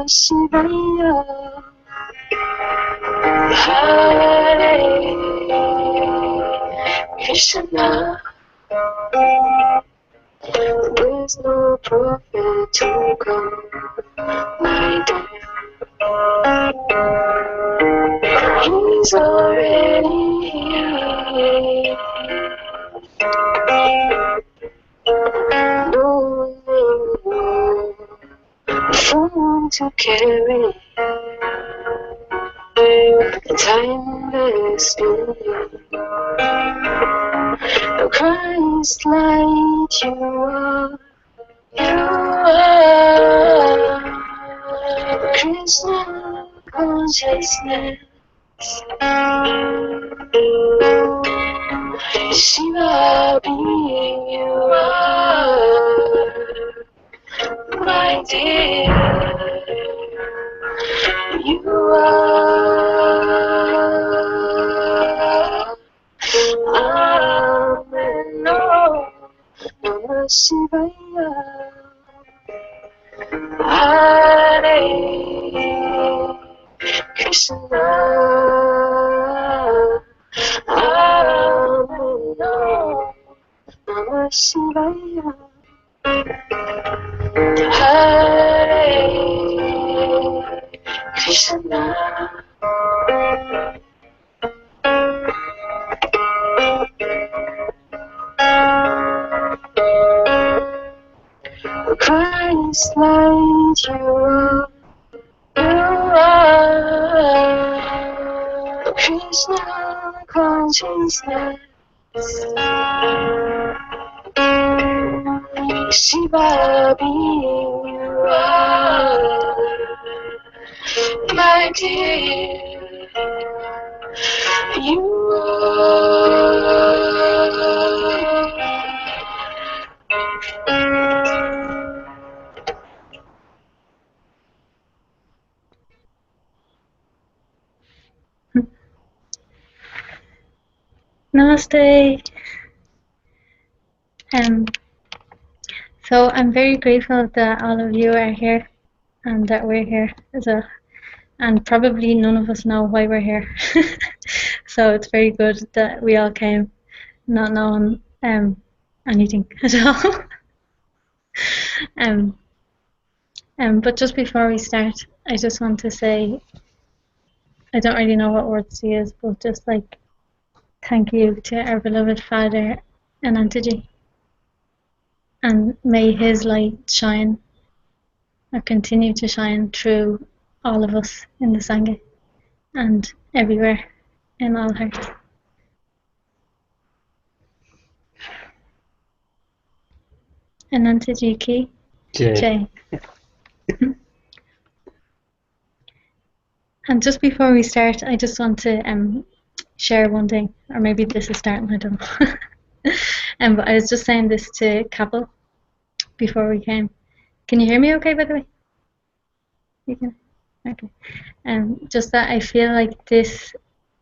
Shivaya. Hare Krishna. There's no prophet to come like that. He's already here. No phone to carry. The timeless beauty. No Christ light you are. You are Krishna consciousness. Shiva being you are, my dear. You are. Amen. No. Namah Shivaya. Hare Krishna. Amen. No. Namah Shivaya. Hare Krishna. Christ light you are Krishna consciousness. Shiva being you are, my dear. You are. Namaste. So I'm very grateful that all of you are here and that we're here as well. And probably none of us know why we're here. So it's very good that we all came not knowing anything at all. But just before we start, I just want to say, I don't really know what words to use, but just like thank you to our beloved Father Anantaji. And may his light shine or continue to shine through all of us in the Sangha and everywhere in all hearts. Anantaji ki jai. And just before we start, I just want to share one thing, or maybe this is starting, I don't know. But I was just saying this to Kapil before we came. Can you hear me okay, by the way? You can? Okay. Just that I feel like this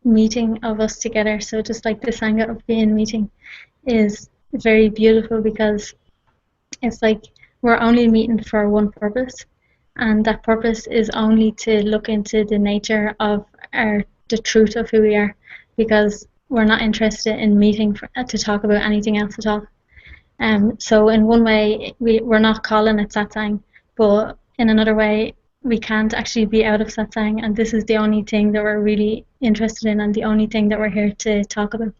meeting of us together, so just like the Sangha of Being meeting, is very beautiful because it's like we're only meeting for one purpose, and that purpose is only to look into the nature of the truth of who we are, because we're not interested in meeting to talk about anything else at all. So in one way, we're not calling it satsang, but in another way, we can't actually be out of satsang, and this is the only thing that we're really interested in and the only thing that we're here to talk about.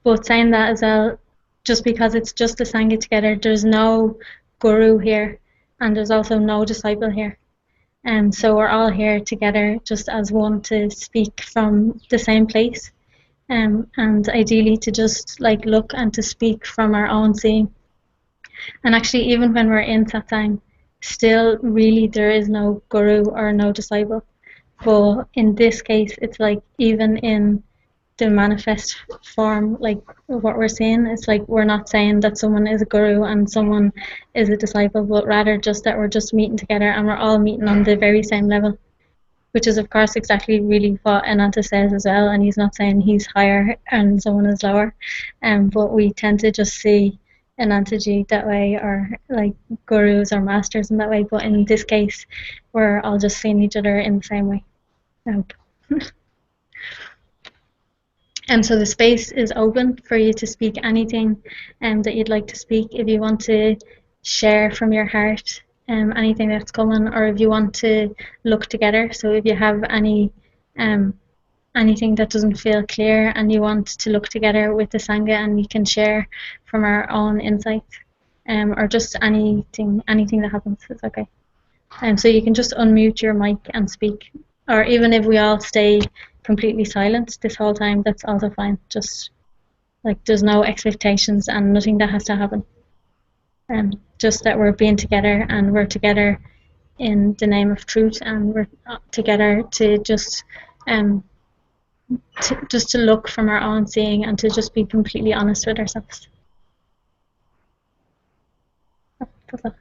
But saying that as well, just because it's just a Sangha together, there's no guru here and there's also no disciple here. So we're all here together just as one to speak from the same place, and ideally to just like look and to speak from our own seeing. And actually, even when we're in satsang, still really there is no guru or no disciple. But in this case, it's like even in the manifest form, like what we're saying, it's like we're not saying that someone is a guru and someone is a disciple, but rather just that we're just meeting together and we're all meeting on the very same level, which is of course exactly really what Ananta says as well, and he's not saying he's higher and someone is lower, but we tend to just see Anantaji that way, or like gurus or masters in that way. But in this case, we're all just seeing each other in the same way. I hope. And so the space is open for you to speak anything that you'd like to speak. If you want to share from your heart anything that's coming, or if you want to look together. So if you have anything that doesn't feel clear and you want to look together with the Sangha, and we can share from our own insights, or just anything that happens is okay. So you can just unmute your mic and speak, or even if we all stay completely silent this whole time, that's also fine. Just like there's no expectations and nothing that has to happen. Just that we're being together, and we're together in the name of truth, and we're together to just to look from our own seeing, and to just be completely honest with ourselves. That's all.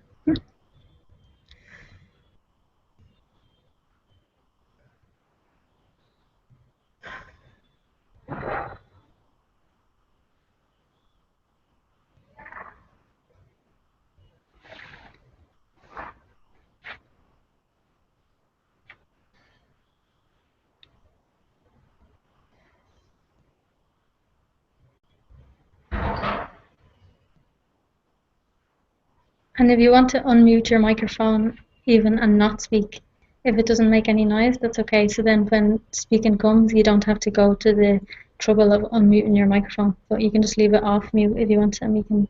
And if you want to unmute your microphone even and not speak, if it doesn't make any noise, that's okay. So then when speaking comes, you don't have to go to the trouble of unmuting your microphone, but you can just leave it off mute if you want to, and we can,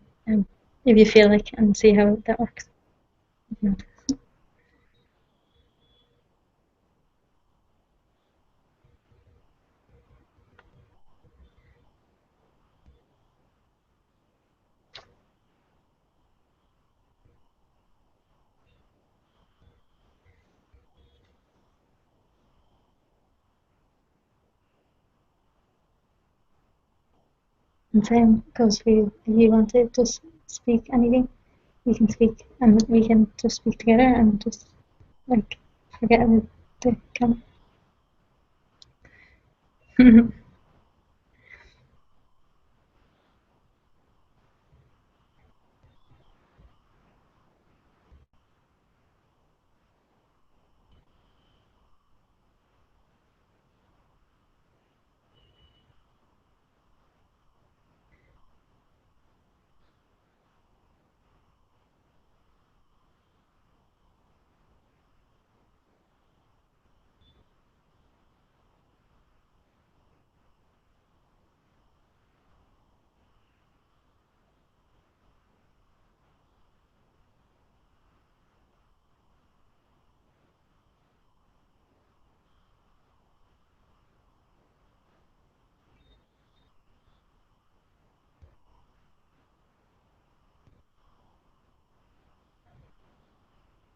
if you feel like, and see how that works. And same goes for you. If you want to just speak anything, you can speak, and we can just speak together and just like forget about the camera.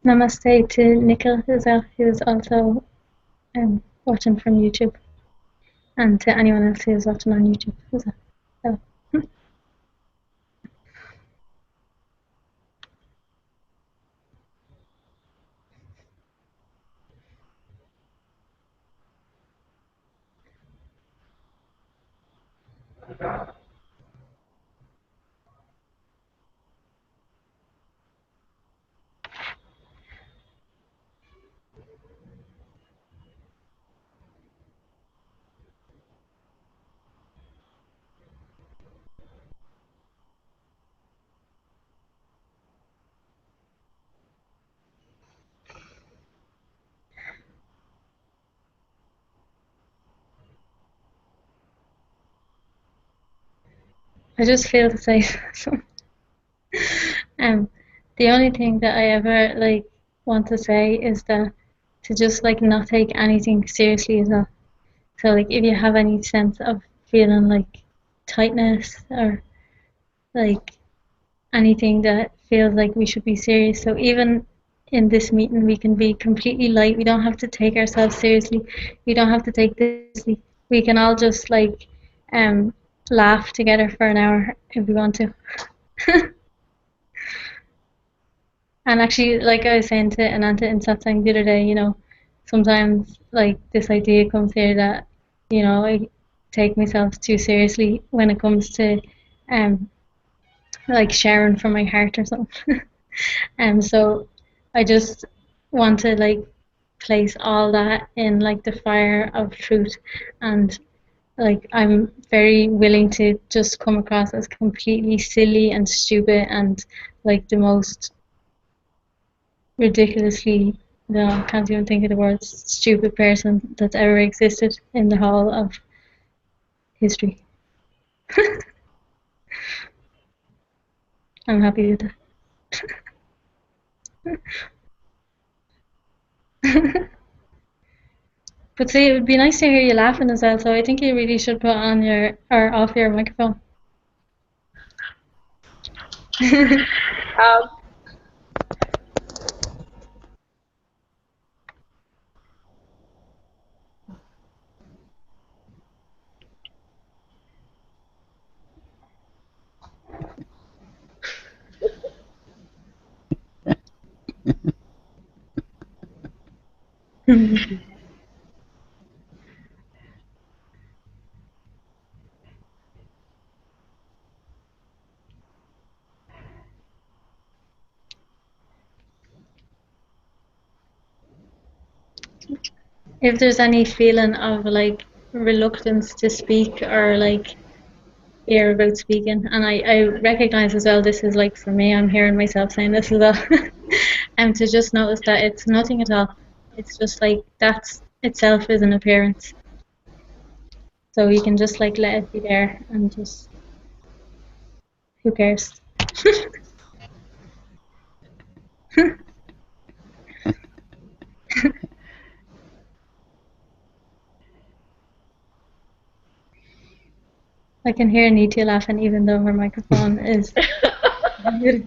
Namaste to Nikhil as well, who's also watching from YouTube, and to anyone else who's watching on YouTube as well. I just feel to say um the only thing that I ever like want to say is that to just like not take anything seriously as well. So like if you have any sense of feeling like tightness, or like anything that feels like we should be serious, so even in this meeting we can be completely light. We don't have to take ourselves seriously. We don't have to take this seriously. We can all just like um laugh together for an hour if we want to. And actually, like I was saying to Ananta in Satsang the other day, sometimes like this idea comes here that, I take myself too seriously when it comes to um like sharing from my heart or something. And so I just want to like place all that in like the fire of truth, and like I'm very willing to just come across as completely silly and stupid and like the most ridiculously, no, I can't even think of the words, stupid person that's ever existed in the whole of history. I'm happy with that. But see, it would be nice to hear you laughing as well, so I think you really should put on your, or off your microphone. Um, If there's any feeling of like reluctance to speak or like fear about speaking, and I recognize as well, this is like for me, I'm hearing myself saying this as well, and to just notice that it's nothing at all. It's just like that's itself is an appearance. So you can just like let it be there and just, who cares? I can hear Nitya laughing even though her microphone is muted.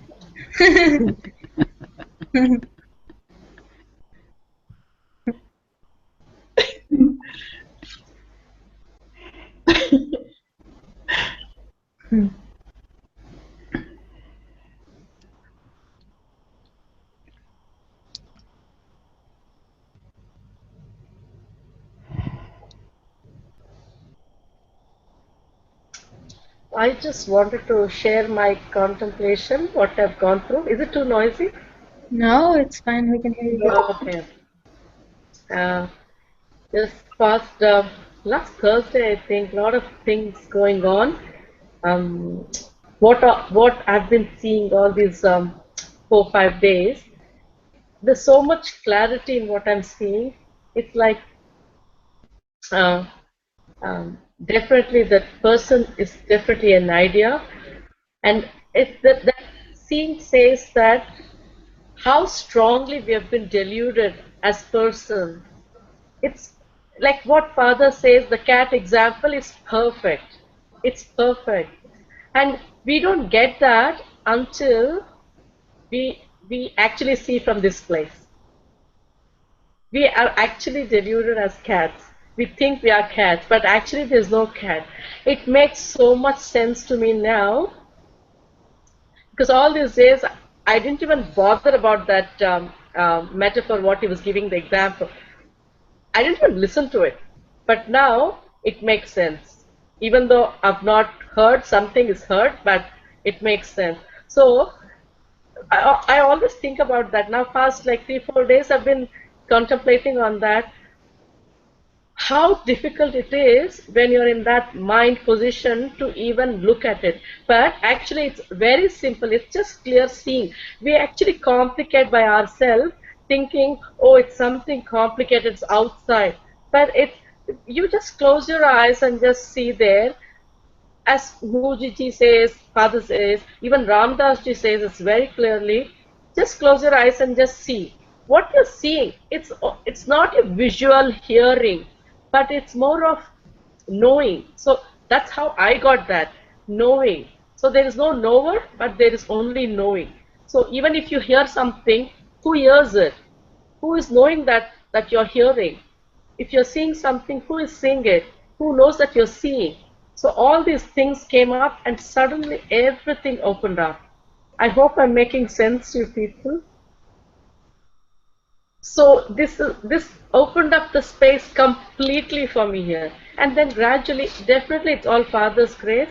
I just wanted to share my contemplation, what I've gone through. Is it too noisy? No, it's fine. We can hear you good. Okay. Uh, just past last Thursday, I think, a lot of things going on. Um, what I've been seeing all these 4 5 days. There's so much clarity in what I'm seeing. It's like uh, definitely that person is definitely an idea, and it's that scene says that how strongly we have been deluded as person. It's like what Father says, the cat example is perfect. It's perfect. And we don't get that until we actually see from this place. We are actually deluded as cats. We think we are cats, but actually there's no cat. It makes so much sense to me now, because all these days I didn't even bother about that metaphor, what he was giving the example. I didn't even listen to it. But now it makes sense. Even though I've not heard, something is heard, but it makes sense. So I always think about that. Now, past like 3 4 days, I've been contemplating on that, how difficult it is when you're in that mind position to even look at it. But actually, it's very simple. It's just clear seeing. We actually complicate by ourselves, thinking, oh, it's something complicated, it's outside. But it's, you just close your eyes and just see there. As Moojiji says, Father says, even Ramdas ji says it's very clearly, just close your eyes and just see. What you're seeing, it's not a visual hearing, but it's more of knowing. So that's how I got that, knowing. So there is no knower, but there is only knowing. So even if you hear something, who hears it? Who is knowing that you're hearing? If you're seeing something, who is seeing it? Who knows that you're seeing? So all these things came up and suddenly everything opened up. I hope I'm making sense to you people. So this opened up the space completely for me here. And then gradually, definitely it's all Father's grace.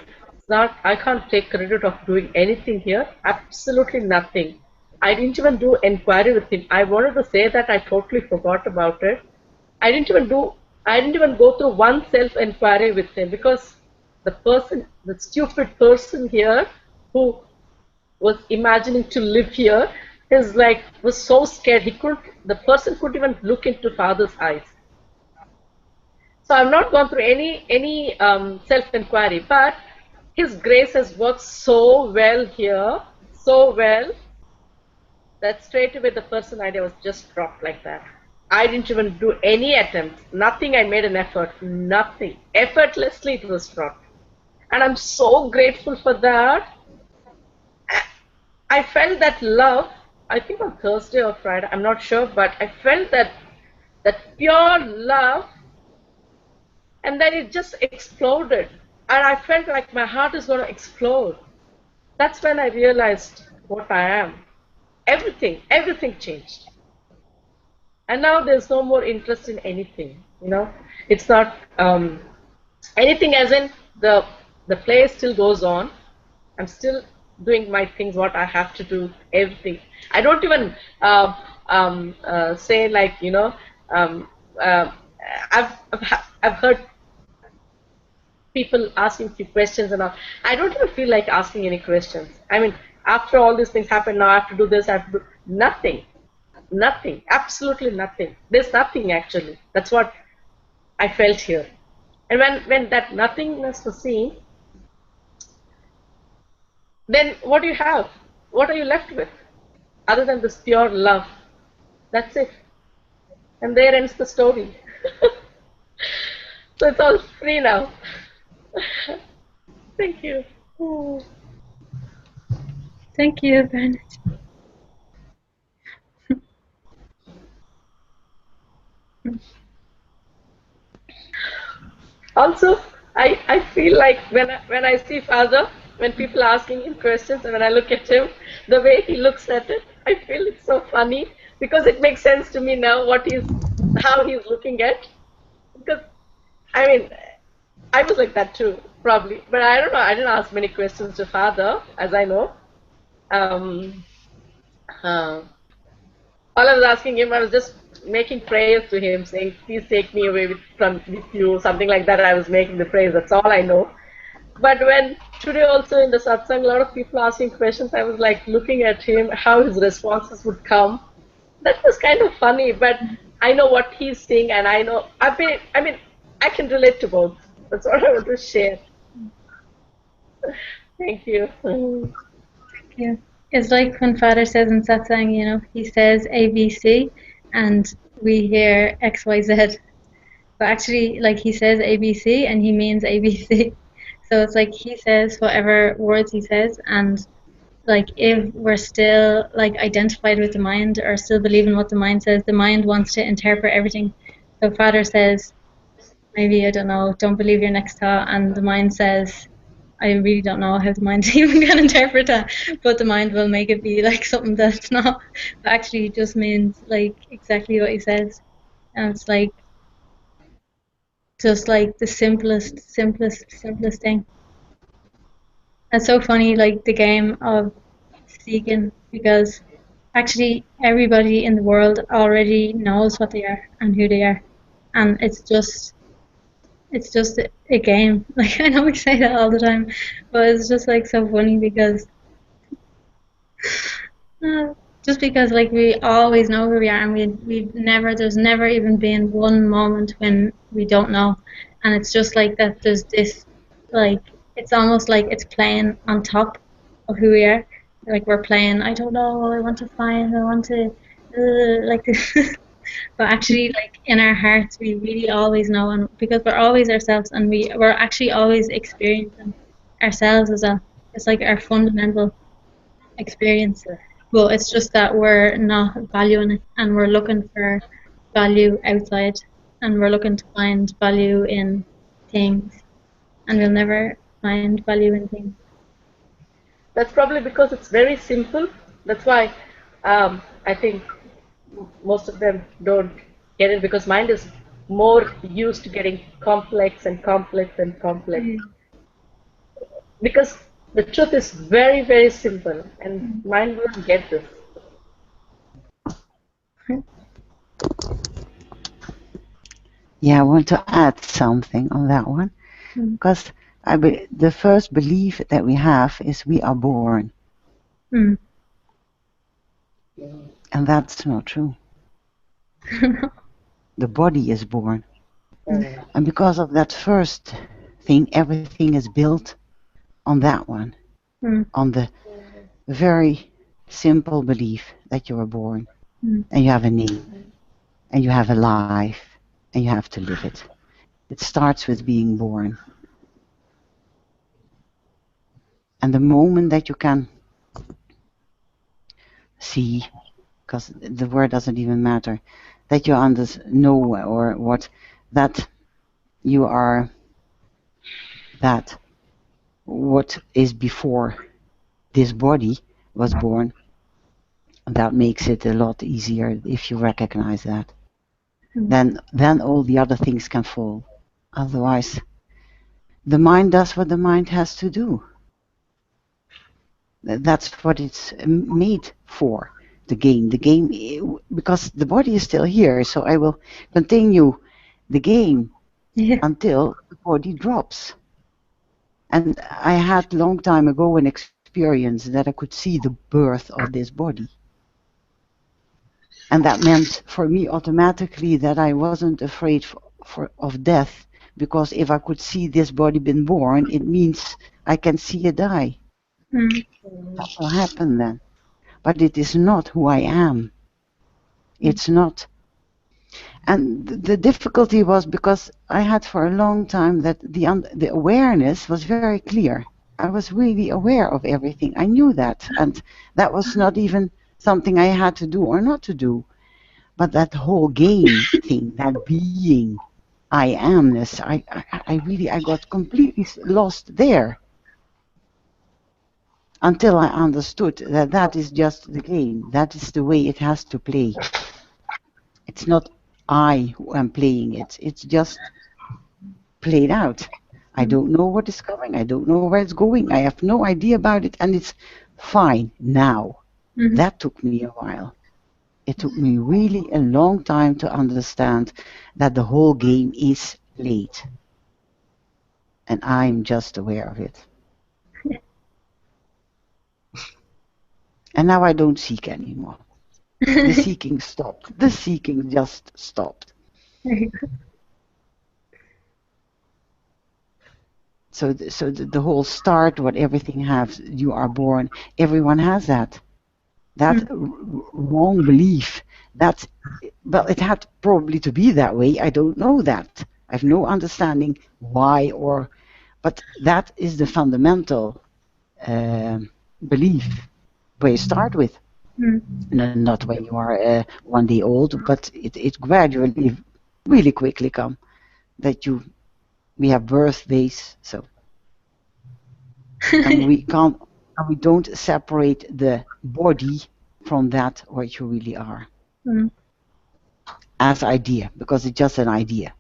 not, I can't take credit of doing anything here. Absolutely nothing. I didn't even do inquiry with him. I wanted to say that I totally forgot about it. I didn't even do, I didn't even go through one self-inquiry with him because the stupid person here who was imagining to live here is like, was so scared. The person couldn't even look into father's eyes. So I've not gone through any self-inquiry, but His grace has worked so well here, so well that straight away the person idea was just dropped like that. I didn't even do any attempts, nothing. I made an effort, nothing. Effortlessly it was dropped, and I'm so grateful for that. I felt that love. I think on Thursday or Friday, I'm not sure, but I felt that pure love, and then it just exploded. And I felt like my heart is going to explode. That's when I realized what I am. Everything changed. And now there's no more interest in anything. It's not anything as in the play still goes on. I'm still doing my things, what I have to do, everything. I don't even say like, um, uh, I've heard people asking few questions and all. I don't even feel like asking any questions. I mean, after all these things happen, now I have to do this, I have to do nothing. Nothing. Absolutely nothing. There's nothing actually. That's what I felt here. And when that nothingness was seen, then what do you have? What are you left with? Other than this pure love. That's it. And there ends the story. So it's all free now. Thank you. Thank you, Bernard. Also, I feel like when I see Father, when people are asking him questions, and when I look at him, the way he looks at it, I feel it's so funny because it makes sense to me now how he's looking at. Because I mean, I was like that too, probably, but I don't know. I didn't ask many questions to Father, as I know. Um, uh, all I was asking him, I was just making prayers to him, saying, "Please take me away with you," something like that. I was making the prayers. That's all I know. But when today also in the satsang, a lot of people asking questions, I was like looking at him, how his responses would come. That was kind of funny, but I know what he's saying, and I mean, I can relate to both. That's what I want to share. Thank you. Yeah. It's like when Father says in Satsang, he says ABC and we hear XYZ. But actually, like he says ABC and he means ABC. So it's like he says whatever words he says, and like if we're still like identified with the mind or still believing what the mind says, the mind wants to interpret everything. So Father says, maybe, I don't know, don't believe your next thought, and the mind says, I really don't know how the mind even can interpret that, but the mind will make it be like something that's not, but actually just means like exactly what he says. And it's like just like the simplest thing. It's so funny, like the game of seeking, because actually everybody in the world already knows what they are and who they are, and it's just a game. Like I know we say that all the time, but it's just like so funny because uh, just because like we always know who we are, and there's never even been one moment when we don't know, and it's just like that. There's this like it's almost like it's playing on top of who we are. Like we're playing. I don't know. I want to find. I want to like. But actually, like in our hearts, we really always know, and because we're always ourselves, and we're actually always experiencing ourselves as well. It's like our fundamental experience. Well, it's just that we're not valuing it, and we're looking for value outside, and we're looking to find value in things, and we'll never find value in things. That's probably because it's very simple. That's why I think most of them don't get it because mind is more used to getting complex and complex and complex. because the truth is very, very simple, and mind won't get this. Yeah, I want to add something on that one, because the first belief that we have is we are born, Mm. and that's not true. The body is born, and because of that first thing, everything is built on that one, on the very simple belief that you are born, and you have a name, and you have a life, and you have to live it. It starts with being born. And the moment that you can see, because the word doesn't even matter, that you know or what, that you are that what is before this body was born, that makes it a lot easier if you recognize that. Then all the other things can fall. Otherwise, the mind does what the mind has to do. That's what it's made for, the game. The game, because the body is still here, so I will continue the game until the body drops. And I had long time ago an experience that I could see the birth of this body. And that meant for me automatically that I wasn't afraid of death, because if I could see this body been born, it means I can see it die. That will happen then. But it is not who I am. It's not. And the difficulty was because I had for a long time that the awareness was very clear. I was really aware of everything. I knew that. And that was not even something I had to do or not to do. But that whole game thing, that being, I amness, I got completely lost there. Until I understood that that is just the game. That is the way it has to play. It's not I who am playing it. It's just played out. I don't know what is coming. I don't know where it's going. I have no idea about it, and it's fine now. That took me a while. It took me really a long time to understand that the whole game is played. And I'm just aware of it. And now I don't seek anymore. The seeking stopped. The seeking just stopped. So the whole start, what everything has, you are born, everyone has that. That wrong belief. That, well, it had probably to be that way. I don't know that. I have no understanding why but that is the fundamental belief where you start with. Not when you are 1 day old, but it gradually, really quickly come that we have birthdays, so and we don't separate the body from that what you really are as idea, because it's just an idea.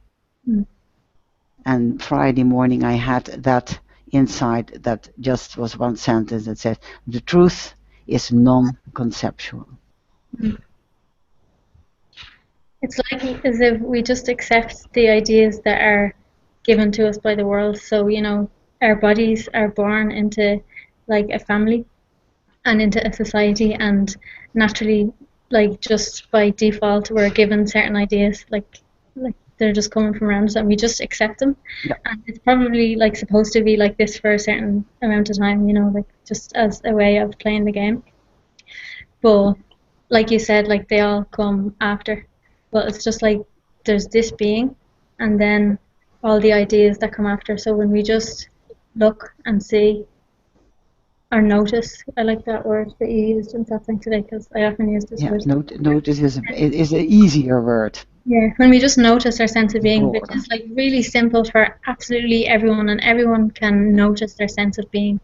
And Friday morning I had that insight that just was one sentence that said, the truth is non-conceptual. It's like as if we just accept the ideas that are given to us by the world. So, you know, our bodies are born into like a family and into a society, and naturally, like just by default, we're given certain ideas, like they're just coming from around us, and we just accept them. And it's probably like supposed to be like this for a certain amount of time, you know, like just as a way of playing the game. But like you said, like they all come after. But it's just like there's this being, and then all the ideas that come after. So when we just look and see or notice, I like that word that you used in Satsang today, because I often use this word. Notice is an easier word. Yeah, when we just notice our sense of being, which is like really simple for absolutely everyone, and everyone can notice their sense of being.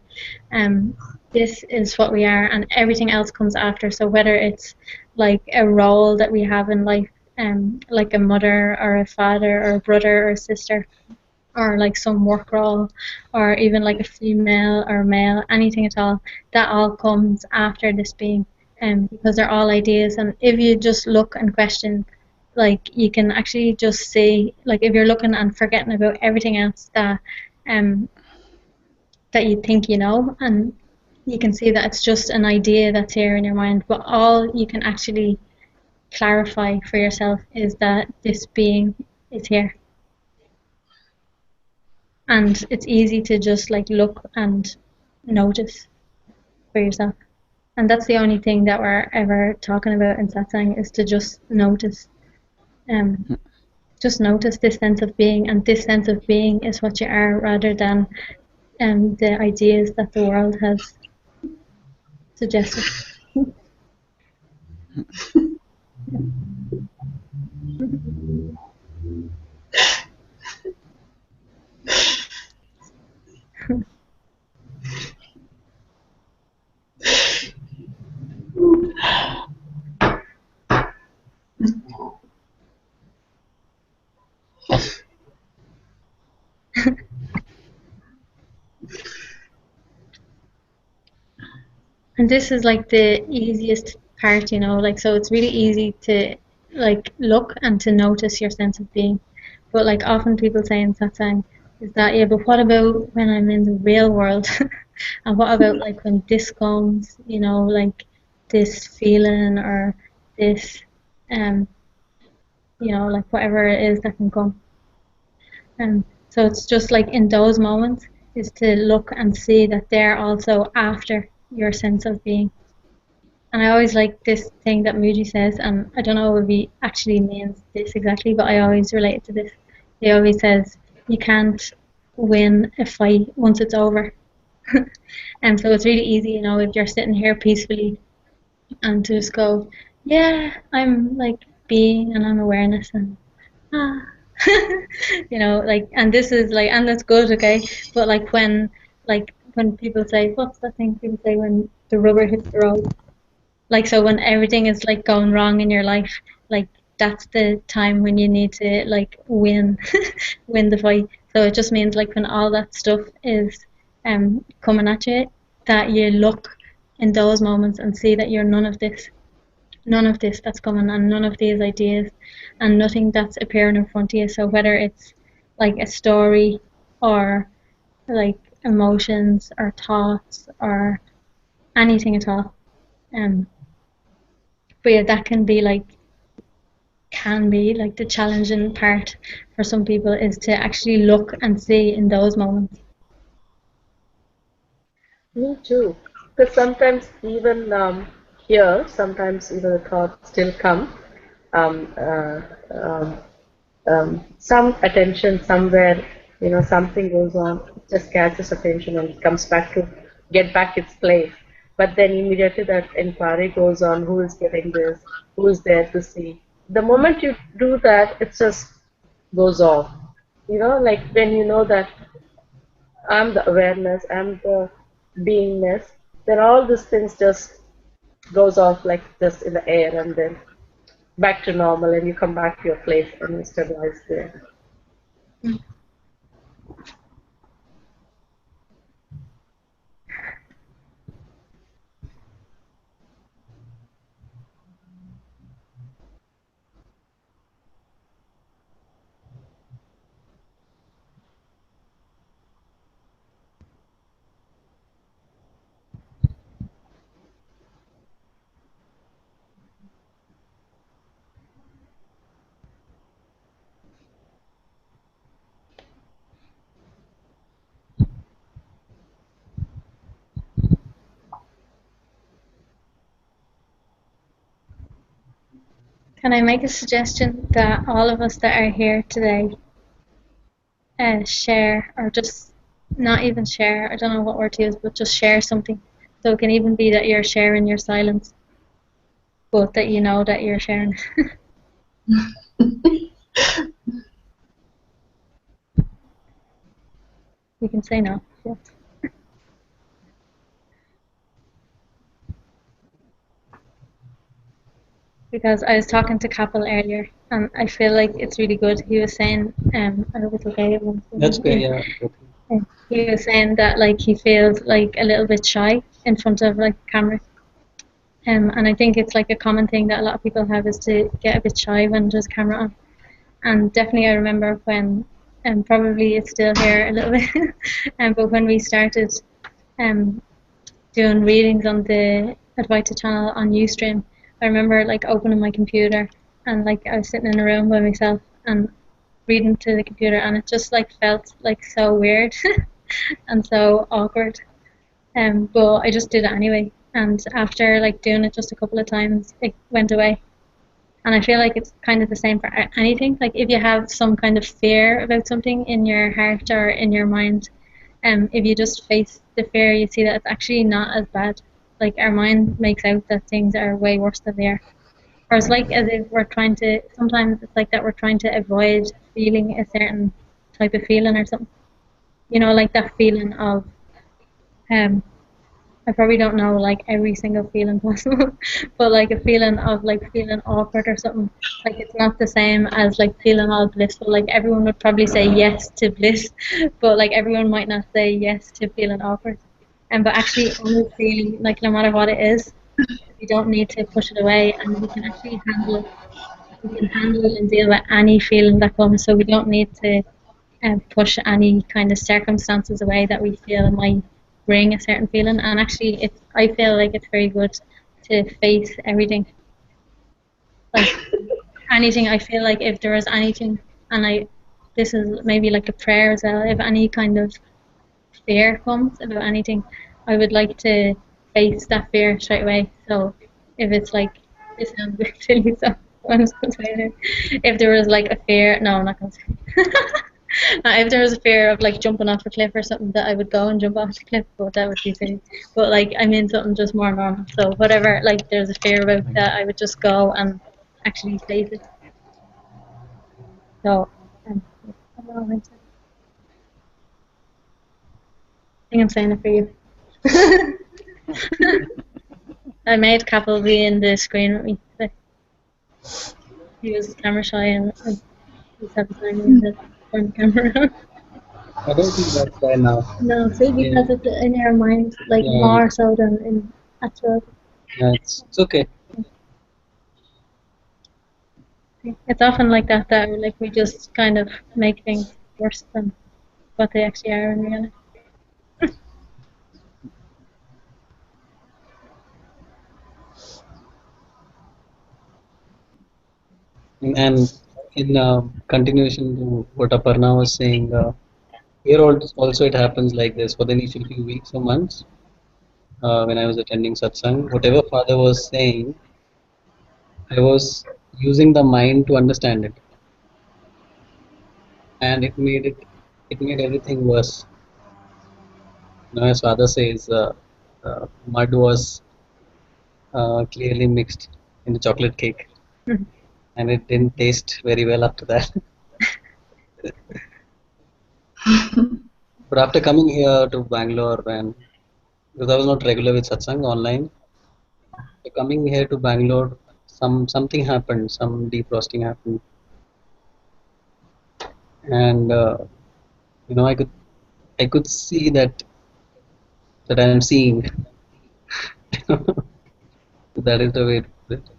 This is what we are, and everything else comes after. So whether it's like a role that we have in life, like a mother or a father or a brother or a sister, or like some work role, or even like a female or male, anything at all, that all comes after this being, because they're all ideas. And if you just look and question, like you can actually just see, like if you're looking and forgetting about everything else that that you think you know, and you can see that it's just an idea that's here in your mind, but all you can actually clarify for yourself is that this being is here. And it's easy to just like look and notice for yourself. And that's the only thing that we're ever talking about in satsang, is to just notice. Just notice this sense of being, and this sense of being is what you are, rather than the ideas that the world has suggested. And this is like the easiest part, you know, like, so it's really easy to like look and to notice your sense of being. But like often people say in satsang is that, yeah, but what about when I'm in the real world? And what about like when this comes, you know, like this feeling or this, you know, like whatever it is that can come. So it's just like in those moments is to look and see that they're also after your sense of being. And I always like this thing that Mooji says, and I don't know if he actually means this exactly, but I always relate it to this. He always says, you can't win a fight once it's over. And so it's really easy, you know, if you're sitting here peacefully and to just go, yeah, I'm like being and I'm awareness and ah. You know, like, and this is like, and that's good, okay, but like when people say, what's that thing people say when the rubber hits the road, like, so when everything is like going wrong in your life, like that's the time when you need to like win win the fight. So it just means like when all that stuff is coming at you, that you look in those moments and see that you're none of this that's coming, and none of these ideas, and nothing that's appearing in front of you. So whether it's like a story or like emotions or thoughts or anything at all, but yeah, that can be like the challenging part for some people, is to actually look and see in those moments. Me too. Because sometimes even here, sometimes even the thoughts still come. Um, uh, um, some attention somewhere, you know, something goes on, it just catches attention and it comes back to get back its place. But then immediately that inquiry goes on, who is getting this, who is there to see. The moment you do that, it just goes off. You know, like when you know that I'm the awareness, I'm the beingness, then all these things just goes off like just in the air, and then back to normal, and you come back to your place and you stabilize there. Can I make a suggestion that all of us that are here today share, or just not even share, I don't know what word to use, but just share something. So it can even be that you're sharing your silence, but that you know that you're sharing. You can say no. Yeah. because I was talking to Kapil earlier, and I feel like it's really good. He was saying, I hope it's okay. That's good, yeah. He was saying that like he feels like a little bit shy in front of like camera. And I think it's like a common thing that a lot of people have, is to get a bit shy when there's camera on. And definitely I remember when, and probably it's still here a little bit, but when we started doing readings on the Advaita channel on Ustream, I remember like opening my computer and like I was sitting in a room by myself and reading to the computer, and it just like felt like so weird and so awkward. But I just did it anyway, and after like doing it just a couple of times, it went away. And I feel like it's kind of the same for anything. Like if you have some kind of fear about something in your heart or in your mind, if you just face the fear, you see that it's actually not as bad. Like our mind makes out that things are way worse than they are. Or it's like as if we're trying to, sometimes it's like that we're trying to avoid feeling a certain type of feeling or something. You know, like that feeling of, I probably don't know like every single feeling possible, but like a feeling of like feeling awkward or something. Like it's not the same as like feeling all blissful. Like everyone would probably say yes to bliss, but like everyone might not say yes to feeling awkward. And but actually only feeling like no matter what it is, we don't need to push it away, and we can actually handle it. We can handle it and deal with any feeling that comes. So we don't need to push any kind of circumstances away that we feel might bring a certain feeling. And actually, I feel like it's very good to face everything. Like anything, I feel like if there is anything, and this is maybe like a prayer as well, if any kind of fear comes about anything, I would like to face that fear straight away. So if it's like, this sounds a bit silly, so I'm just going to say it. If there was like a fear, no, I'm not going to say it. If there was a fear of like jumping off a cliff or something, that I would go and jump off the cliff, but that would be silly. But like I mean something just more normal. So whatever like there's a fear about that, I would just go and actually face it. So I don't know, I think I'm saying it for you. I made Kapil be in the screen with me today. He was camera shy and I just had to turn the camera. I don't think that's there now. No, see, because it's in your mind, like more so than in actual. Yeah, it's okay. It's often like that, like we just kind of make things worse than what they actually are in reality. And in continuation to what Aparna was saying, here also it happens like this for the initial few weeks or months. When I was attending satsang, whatever Father was saying, I was using the mind to understand it, and it made everything worse. You know, as Father says, mud was clearly mixed in the chocolate cake, and it didn't taste very well after that. But after coming here to Bangalore, and because I was not regular with satsang online, so coming here to Bangalore, something happened, some defrosting happened, and you know, I could see that I am seeing. That is the way to put it.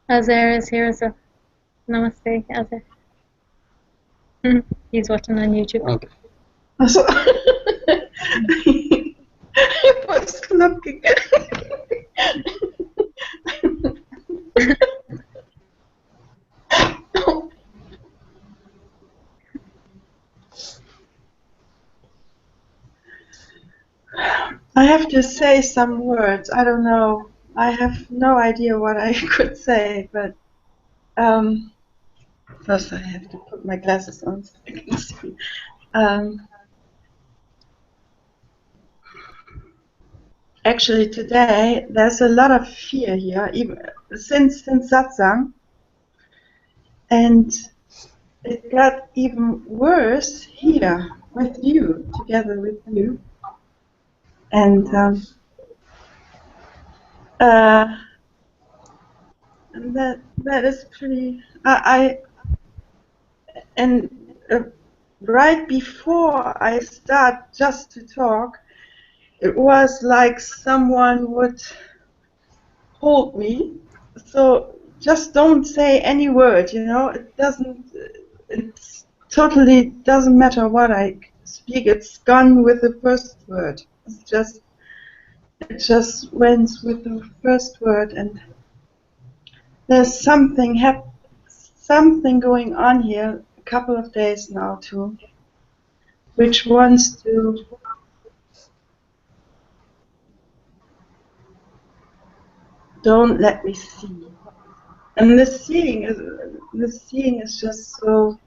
Azar is here as well. Namaste, Azar. He's watching on YouTube. Okay. Also, ich was knapp gegangen. to say some words. I don't know. I have no idea what I could say, but first I have to put my glasses on so I can see. Actually, today there's a lot of fear here, even since satsang, and it got even worse here with you, together with you, and that is pretty. And right before I start just to talk, it was like someone would hold me. So just don't say any word, you know. It totally doesn't matter what I speak. It's gone with the first word. It just went with the first word, and there's something going on here. A couple of days now too, which wants to. Don't let me see. And the seeing is just so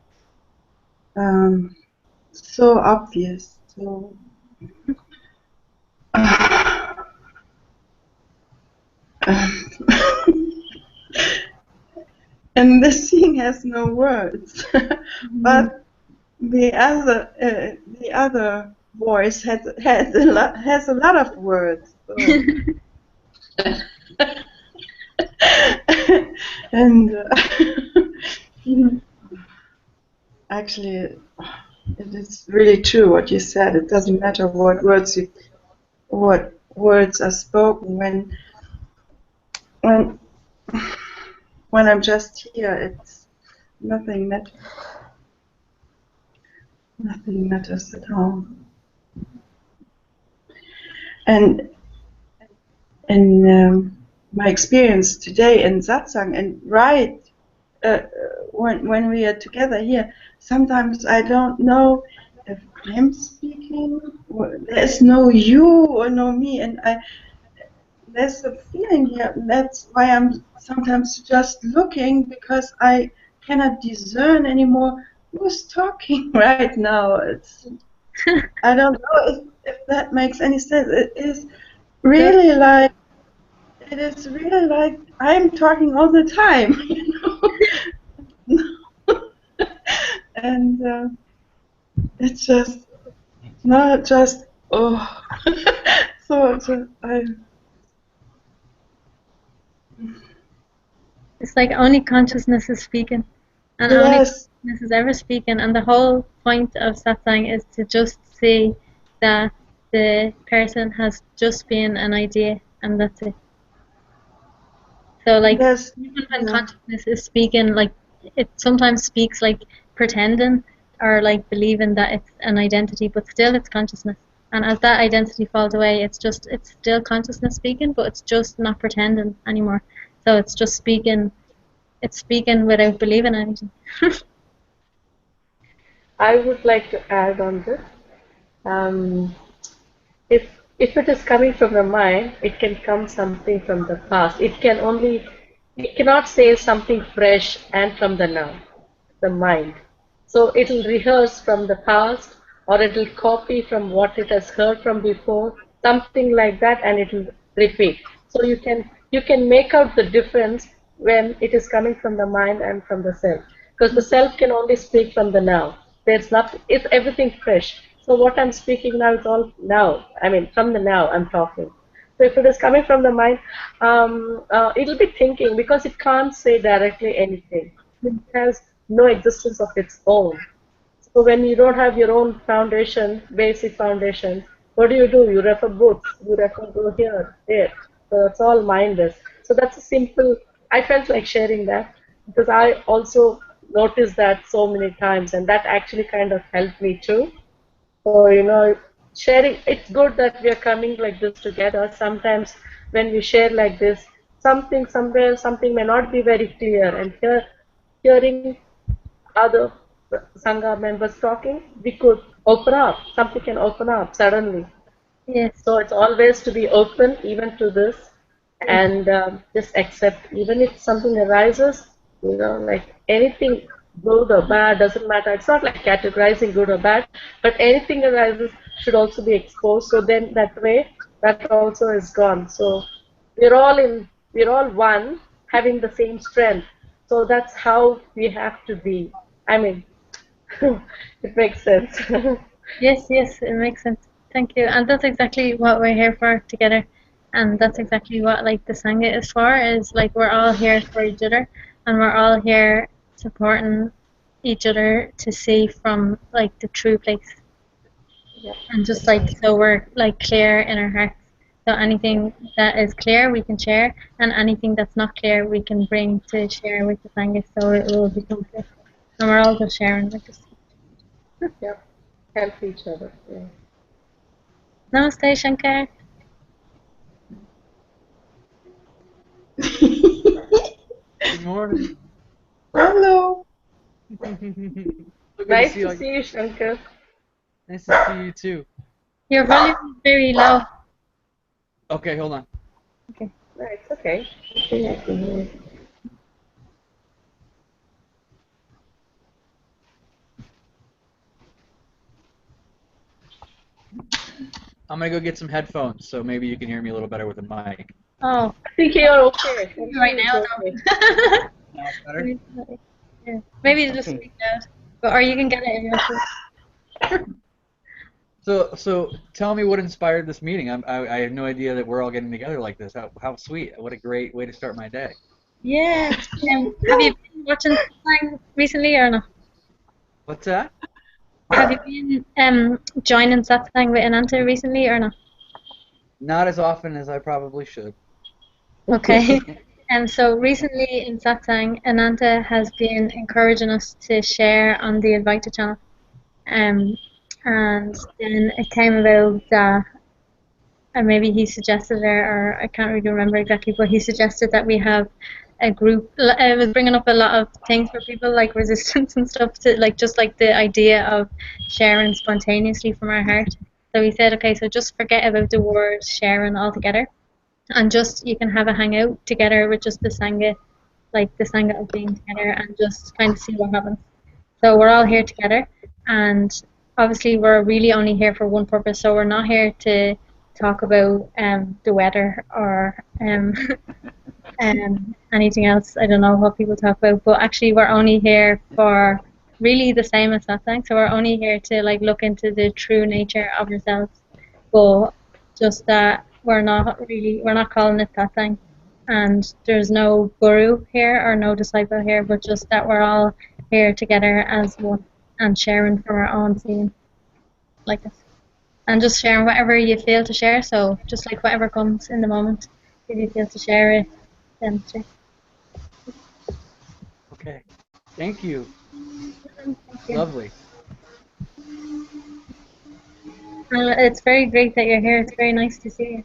obvious. So and the seeing has no words, but the other voice has a lot of words. So. And actually, it is really true what you said. It doesn't matter what words are spoken when I'm just here. It's nothing matters. Nothing matters at all. And in my experience today in satsang, and when we are together here, sometimes I don't know if I'm speaking, or there's no you or no me, and there's a feeling here. That's why I'm sometimes just looking, because I cannot discern anymore who's talking right now. I don't know if that makes any sense. It is really like I'm talking all the time, you know. And it's just not just so It's like only consciousness is speaking, and only yes, consciousness is ever speaking. And the whole point of satsang is to just see that the person has just been an idea, and that's it. So, like, even when consciousness is speaking, like, it sometimes speaks like pretending or like believing that it's an identity, but still it's consciousness. And as that identity falls away, it's still consciousness speaking, but it's just not pretending anymore. So it's just speaking. It's speaking without believing anything. I would like to add on this. Um, if it is coming from the mind, it can come something from the past. It cannot say something fresh and from the now, the mind. So it'll rehearse from the past, or it'll copy from what it has heard from before, something like that, and it'll repeat. So you can make out the difference when it is coming from the mind and from the self, because the self can only speak from the now. There's nothing. It's everything fresh. So what I'm speaking now is all now. I mean, from the now I'm talking. So if it is coming from the mind, it'll be thinking, because it can't say directly anything. It has no existence of its own. So when you don't have your own foundation, basic foundation, what do? You refer books, you refer go here, there. So that's all mindless. So that's a simple, I felt like sharing that, because I also noticed that so many times, and that actually kind of helped me too. So, sharing, it's good that we are coming like this together. Sometimes when we share like this, something may not be very clear, and hearing other Sangha members talking, we could open up. Something can open up suddenly. Yes. So it's always to be open even to this, and just accept even if something arises, like anything good or bad doesn't matter. It's not like categorizing good or bad, but anything arises should also be exposed. So then that way, that also is gone. So we're all one, having the same strength. So that's how we have to be. I mean, it makes sense. Yes, yes, it makes sense. Thank you. And that's exactly what we're here for together. And that's exactly what like the Sangha is for, is like we're all here for each other and we're all here supporting each other to see from like the true place. Yeah, And just that's like right. so we're like clear in our hearts. So anything that is clear we can share and anything that's not clear we can bring to share with the Sangha so it will become clear. And we're all just sharing like this. Yeah, help each other. Yeah. Namaste Shankar. Good morning. Hello. So good to Nice see you. to see you, Shankar. Nice to see you too. Your volume is very low. Okay, hold on. Okay. No, it's okay. I think I can hear you. I'm gonna go get some headphones so maybe you can hear me a little better with the mic. Oh, I think you're okay. I think right it's now okay. though. Now it's better? Yeah. Maybe just Okay. speak out. But or you can get it in your So tell me what inspired this meeting. I have no idea that we're all getting together like this. How sweet. What a great way to start my day. Yeah. Have you been watching Satsang recently or not? What's that? Have you been joining Satsang with Ananta recently or not? Not as often as I probably should. Okay. And so recently in Satsang, Ananta has been encouraging us to share on the Advaita channel. Um, and then it came about that and maybe he suggested there, or I can't really remember exactly, but he suggested that we have a group. It was bringing up a lot of things for people like resistance and stuff to like just like the idea of sharing spontaneously from our heart. So he said, okay, so just forget about the word sharing altogether, and just you can have a hangout together with just the sangha, like the Sangha of Being together, and just kind of see what happens. So we're all here together, and obviously we're really only here for one purpose. So we're not here to talk about the weather or anything else. I don't know what people talk about, but actually we're only here for really the same as satsang. So we're only here to like look into the true nature of ourselves, but just that we're not calling it satsang, and there's no guru here or no disciple here, but just that we're all here together as one and sharing from our own seeing like this. And just sharing whatever you feel to share. So just like whatever comes in the moment, if you feel to share it, then share. Okay. Thank you. Thank you. Lovely. It's very great that you're here. It's very nice to see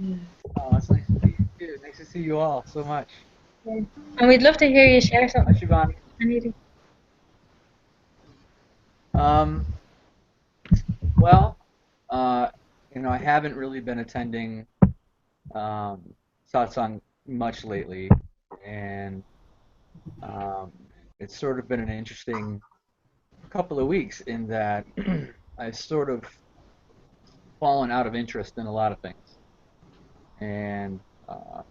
you. Oh, it's nice to see you too. Nice to see you all so much. Yeah. And we'd love to hear you share Hi, something. Shivani. Anything. Um, well, uh, I haven't really been attending um, satsang much lately, and um, it's sort of been an interesting couple of weeks in that I've sort of fallen out of interest in a lot of things, and uh,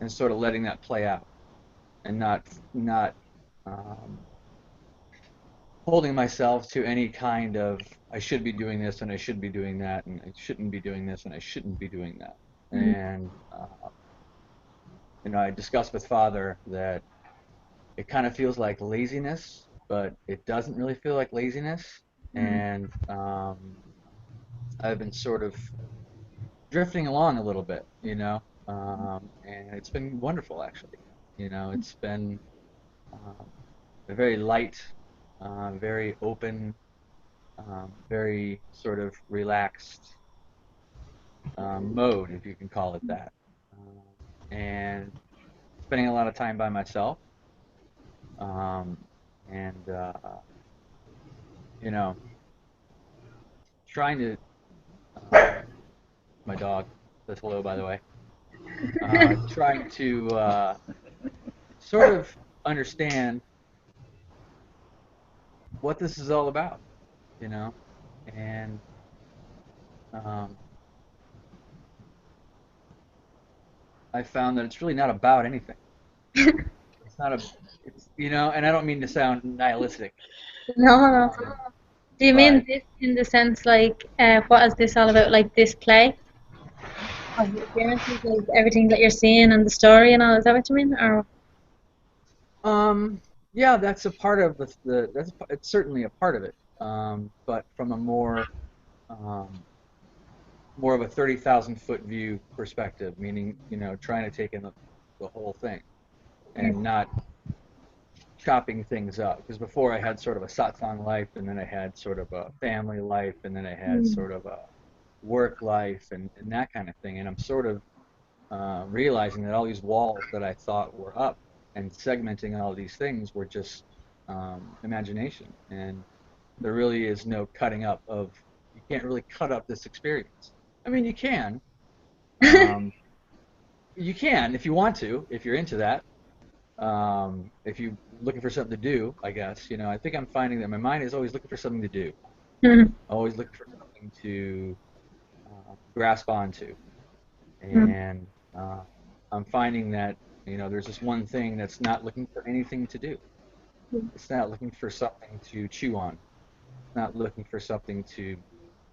and sort of letting that play out, and not um, holding myself to any kind of I should be doing this and I should be doing that and I shouldn't be doing this and I shouldn't be doing that. And I discussed with Father that it kind of feels like laziness, but it doesn't really feel like laziness. And I've been sort of drifting along a little bit, and it's been wonderful actually. It's been um, a very light, very open, very sort of relaxed mode, if you can call it that. And spending a lot of time by myself, um, and you know, trying to my dog, says hello, by the way. Trying to sort of understand what this is all about, you know, and um, I found that it's really not about anything. It's not a, it's, you know, and I don't mean to sound nihilistic, No, no. Do you mean but this in the sense like, what is this all about? Like this play of the appearances, like everything that you're seeing and the story and all? Is that what you mean? Or yeah, that's a part of it's certainly a part of it, but from a um, more of a 30,000-foot view perspective, meaning, you know, trying to take in the whole thing and not chopping things up. Because before I had sort of a satsang life, and then I had sort of a family life, and then I had sort of a work life and that kind of thing. And I'm sort of realizing that all these walls that I thought were up and segmenting all these things were just imagination. And there really is no cutting up of, you can't really cut up this experience. I mean, you can. Um, you can if you want to, if you're into that. If you're looking for something to do, I guess, you know, I think I'm finding that my mind is always looking for something to do, always looking for something to grasp onto. And I'm finding that, you know, there's this one thing that's not looking for anything to do. It's not looking for something to chew on. It's not looking for something to,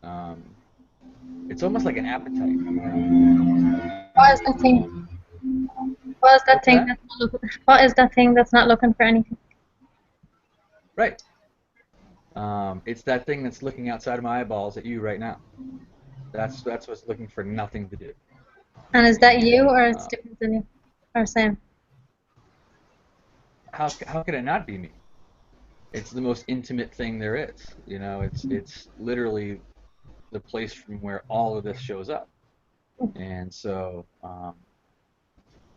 um, it's almost like an appetite, you know? what is that thing? What is that What's thing that? that's not looking? What is that thing that's not looking for anything? Right. It's that thing that's looking outside of my eyeballs at you right now. That's what's looking for nothing to do. And is that you, And or it's different than you, or same? how could it not be me? It's the most intimate thing there is. You know, it's literally the place from where all of this shows up. And so,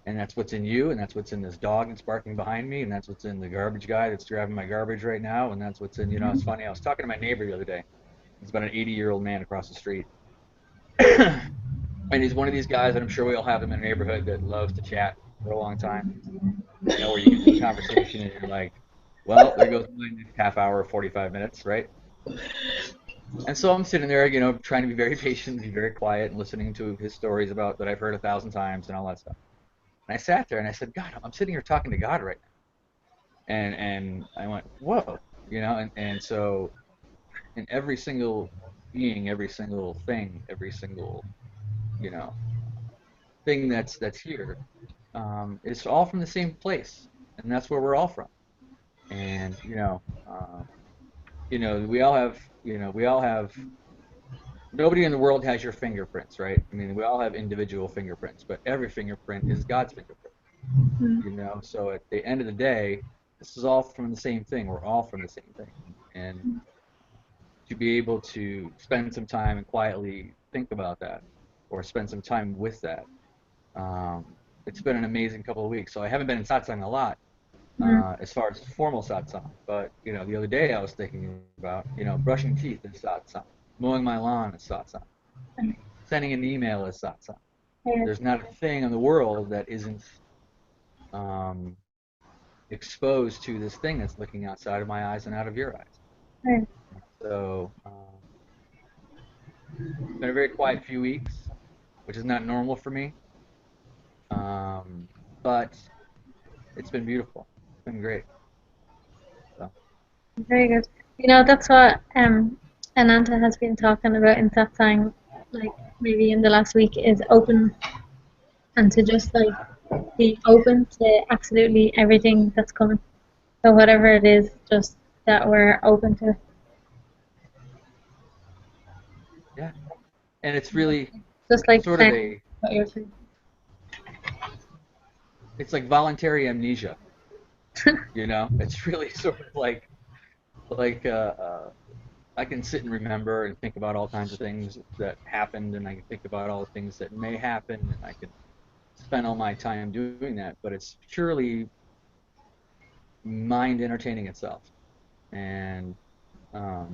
and that's what's in you, and that's what's in this dog that's barking behind me, and that's what's in the garbage guy that's driving my garbage right now, and that's what's in, you know, it's funny. I was talking to my neighbor the other day. He's about an 80-year-old man across the street. And he's one of these guys, and I'm sure we all have them in the neighborhood, that loves to chat for a long time. You know, where you get to a conversation and you're like, well, there goes my half hour, 45 minutes, right? And so I'm sitting there, you know, trying to be very patient, be very quiet, and listening to his stories about that I've heard 1,000 times and all that stuff. And I sat there and I said, God, I'm sitting here talking to God right now. And I went, whoa, you know, and so in every single being, every single thing, every single, you know, thing that's here, it's all from the same place, and that's where we're all from. And you know, we all have, you know, we all have. Nobody in the world has your fingerprints, right? I mean, we all have individual fingerprints, but every fingerprint is God's fingerprint. You know, so at the end of the day, this is all from the same thing. We're all from the same thing, and to be able to spend some time and quietly think about that, or spend some time with that, um, it's been an amazing couple of weeks. So I haven't been in satsang a lot, as far as formal satsang. But, you know, the other day I was thinking about, you know, brushing teeth is satsang, mowing my lawn is satsang, sending an email is satsang. There's not a thing in the world that isn't um, exposed to this thing that's looking outside of my eyes and out of your eyes. So it's been a very quiet few weeks, which is not normal for me, but it's been beautiful. It's been great. So. Very good. You know, that's what Ananta has been talking about in satsang, like maybe in the last week, is open, and to just like be open to absolutely everything that's coming. So whatever it is, just that we're open to it. Yeah, and it's really Just like sort of saying what you're saying. it's like voluntary amnesia, you know? It's really sort of like I can sit and remember and think about all kinds of things that happened, and I can think about all the things that may happen, and I can spend all my time doing that, but it's purely mind entertaining itself. And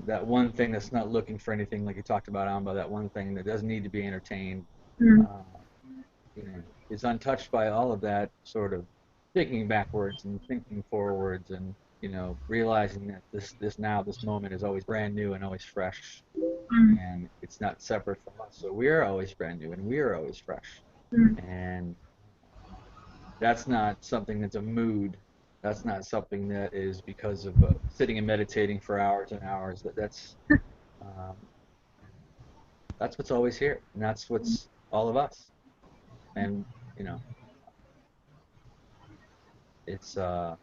that one thing that's not looking for anything, like you talked about, Amba, that one thing that doesn't need to be entertained, is untouched by all of that sort of thinking backwards and thinking forwards, and realizing that this moment is always brand new and always fresh, and it's not separate from us. So we're always brand new and we're always fresh, and that's not something that's a mood. That's not something that is because of sitting and meditating for hours and hours. That's what's always here, and that's what's all of us. And it's a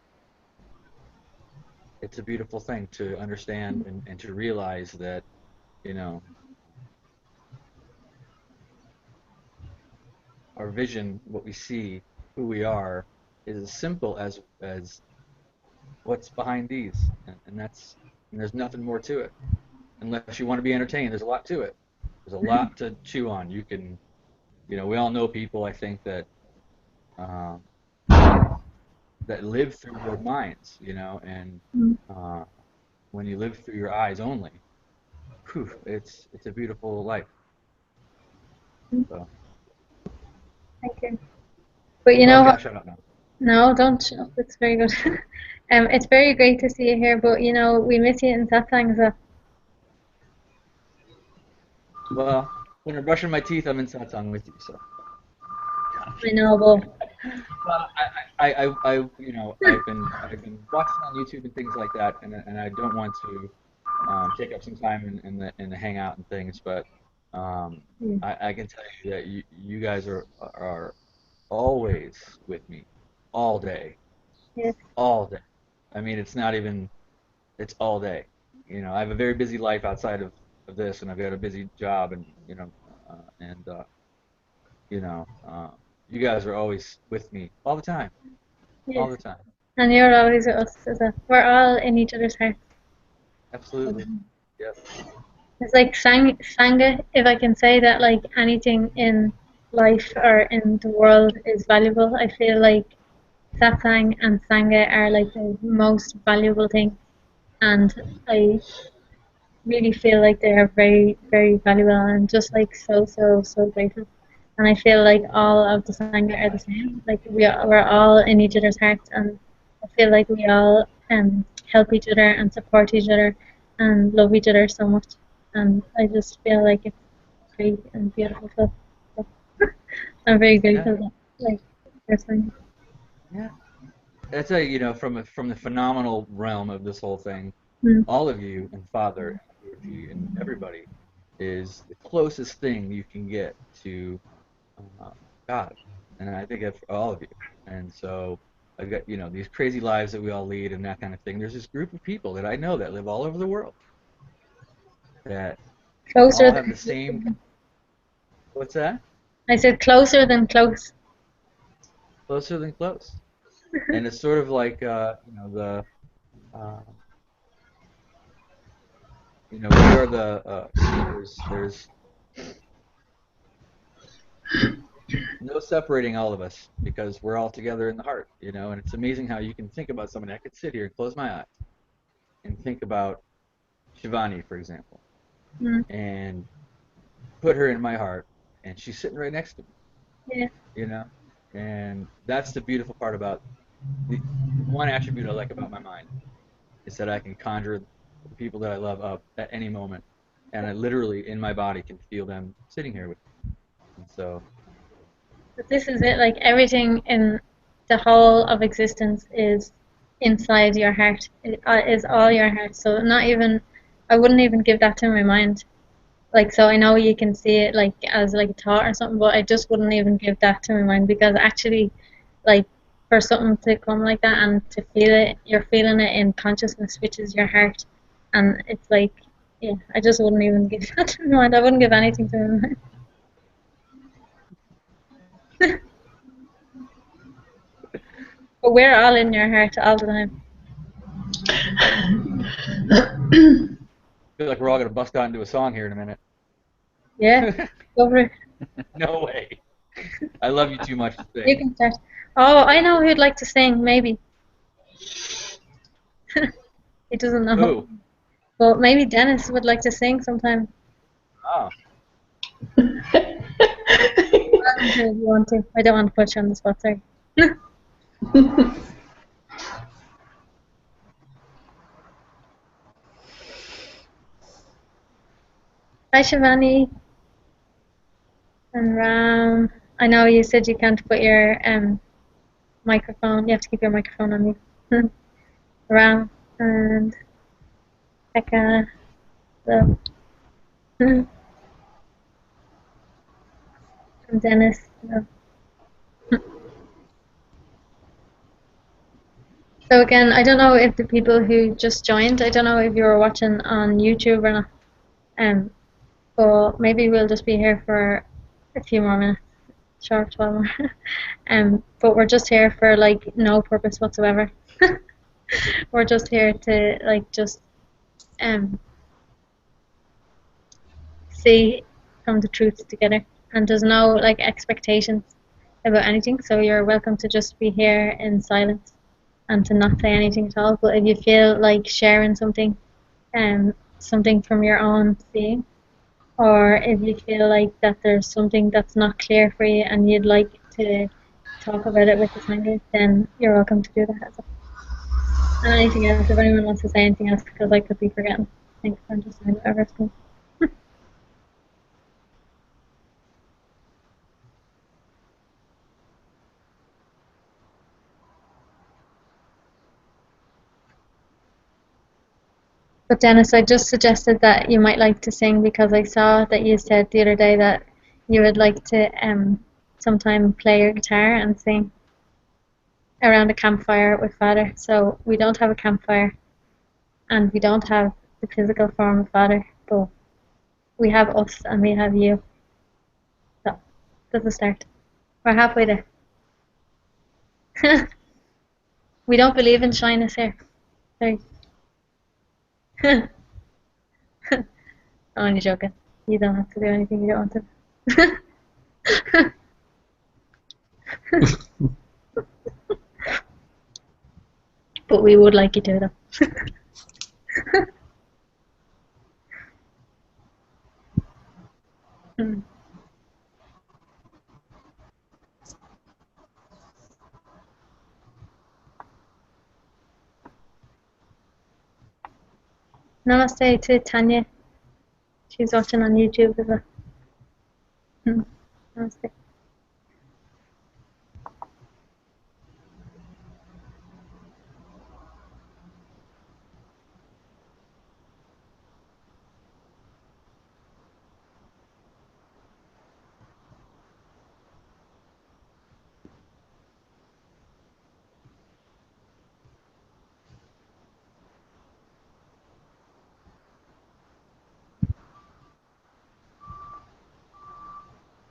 beautiful thing to understand and to realize that our vision, what we see, who we are, is as simple as what's behind these, and there's nothing more to it. Unless you want to be entertained, there's a lot to it. There's a lot to chew on. You can, we all know people, I think, that that live through their minds, and when you live through your eyes only, whew, it's a beautiful life. So. Thank you. But Shut up now. No, don't shut up. It's very good. It's very great to see you here, but we miss you in Satsang, so. Well, when I'm brushing my teeth, I'm in Satsang with you, so. I know, but. Well, I've been watching on YouTube and things like that, and I don't want to take up some time in the Hangout and things, but I can tell you that you guys are always with me, all day. Yes. All day. I mean, it's not even. It's all day. I have a very busy life outside of this, and I've got a busy job, and you guys are always with me all the time. Yes. All the time. And you're always with us as well. We're all in each other's hearts. Absolutely. Yes. It's like Sangha, if I can say that, like anything in life or in the world is valuable. I feel like Satsang and Sangha are like the most valuable thing, and I really feel like they are very, very valuable, and just like so grateful. And I feel like all of the Sangha are the same. Like we're all in each other's hearts, and I feel like we all help each other and support each other and love each other so much. And I just feel like it's great and beautiful. So I'm very grateful that like personally. Yeah. That's from the phenomenal realm of this whole thing, all of you and Father Anantaji and everybody is the closest thing you can get to God, and I think that's for all of you. And so I've got these crazy lives that we all lead and that kind of thing. There's this group of people that I know that live all over the world that Closer all have the same. What's that? I said closer than close. Closer than close. And it's sort of like we are the there's no separating all of us because we're all together in the heart, and it's amazing how you can think about somebody. I could sit here and close my eyes and think about Shivani, for example, and put her in my heart, and she's sitting right next to me. Yeah. And that's the beautiful part about the one attribute I like about my mind is that I can conjure the people that I love up at any moment, and I literally in my body can feel them sitting here with me. And so. But this is it. Like everything in the whole of existence is inside your heart. It is all your heart. So I wouldn't even give that to my mind. Like, so I know you can see it like as like a thought or something, but I just wouldn't even give that to my mind, because actually, like, for something to come like that and to feel it, you're feeling it in consciousness, which is your heart, and it's like, yeah, I just wouldn't even give that to my mind. I wouldn't give anything to my mind. But we're all in your heart all the time. I feel like we're all going to bust out into a song here in a minute. Yeah, go for it. No way. I love you too much to sing. You can start. Oh, I know who'd like to sing, maybe. He doesn't know. Who? Well, maybe Dennis would like to sing sometime. Oh. Welcome to if you want to. I don't want to put you on the spot, sorry. Hi, Shivani. And Ram. I know you said you can't put your microphone. You have to keep your microphone on you. Ram and Becca. So. And Dennis. No. So again, I don't know if the people who just joined, I don't know if you were watching on YouTube or not. But maybe we'll just be here for a few more minutes, sharp 12 more. But we're just here for like no purpose whatsoever. We're just here to like just see from the truth together, and there's no like expectations about anything. So you're welcome to just be here in silence and to not say anything at all. But if you feel like sharing something, something from your own seeing, or if you feel like that there's something that's not clear for you and you'd like to talk about it with the Sangha, then you're welcome to do that as well. And anything else, if anyone wants to say anything else, because I could be forgetting. Thanks, I'm just saying whatever. But Dennis, I just suggested that you might like to sing because I saw that you said the other day that you would like to sometime play your guitar and sing around a campfire with Father. So we don't have a campfire and we don't have the physical form of Father, but we have us and we have you. So that's a start. We're halfway there. We don't believe in shyness here. Sorry. I'm only joking. You don't have to do anything you don't want to. But we would like you to, though. Namaste to Tanya. She's watching on YouTube as well. Namaste.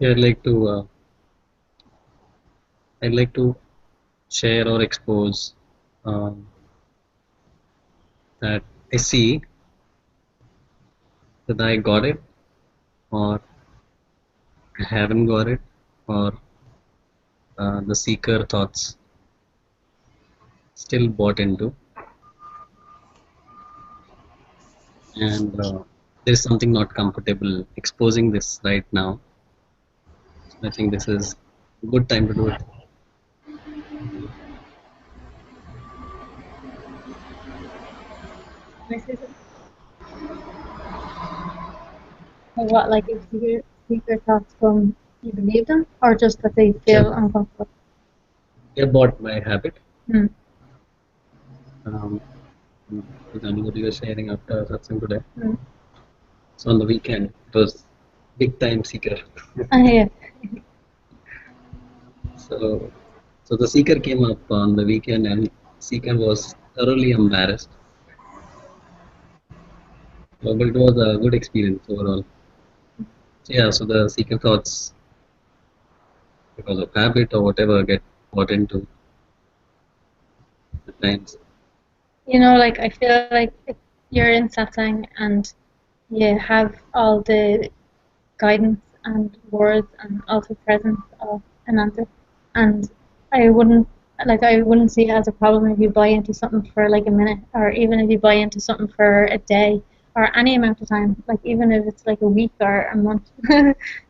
Yeah, I'd like to share or expose that I see that I got it, or I haven't got it, or the seeker thoughts still bought into, and there's something not comfortable exposing this right now. So I think this is a good time to do it. What, like if secret thoughts from you believe them, or just that they feel uncomfortable? They're bought by habit. Mm. What you were sharing after Satsang today. Mm. So on the weekend, it was big time seeker. Yeah. So the seeker came up on the weekend, and seeker was thoroughly embarrassed. But it was a good experience overall. So yeah, so the seeker thoughts, because of habit or whatever, get bought into at times. You know, like I feel like if you're in Satsang and you have all the guidance and words and also presence of Ananta, and I wouldn't see it as a problem if you buy into something for like a minute, or even if you buy into something for a day or any amount of time, like even if it's like a week or a month,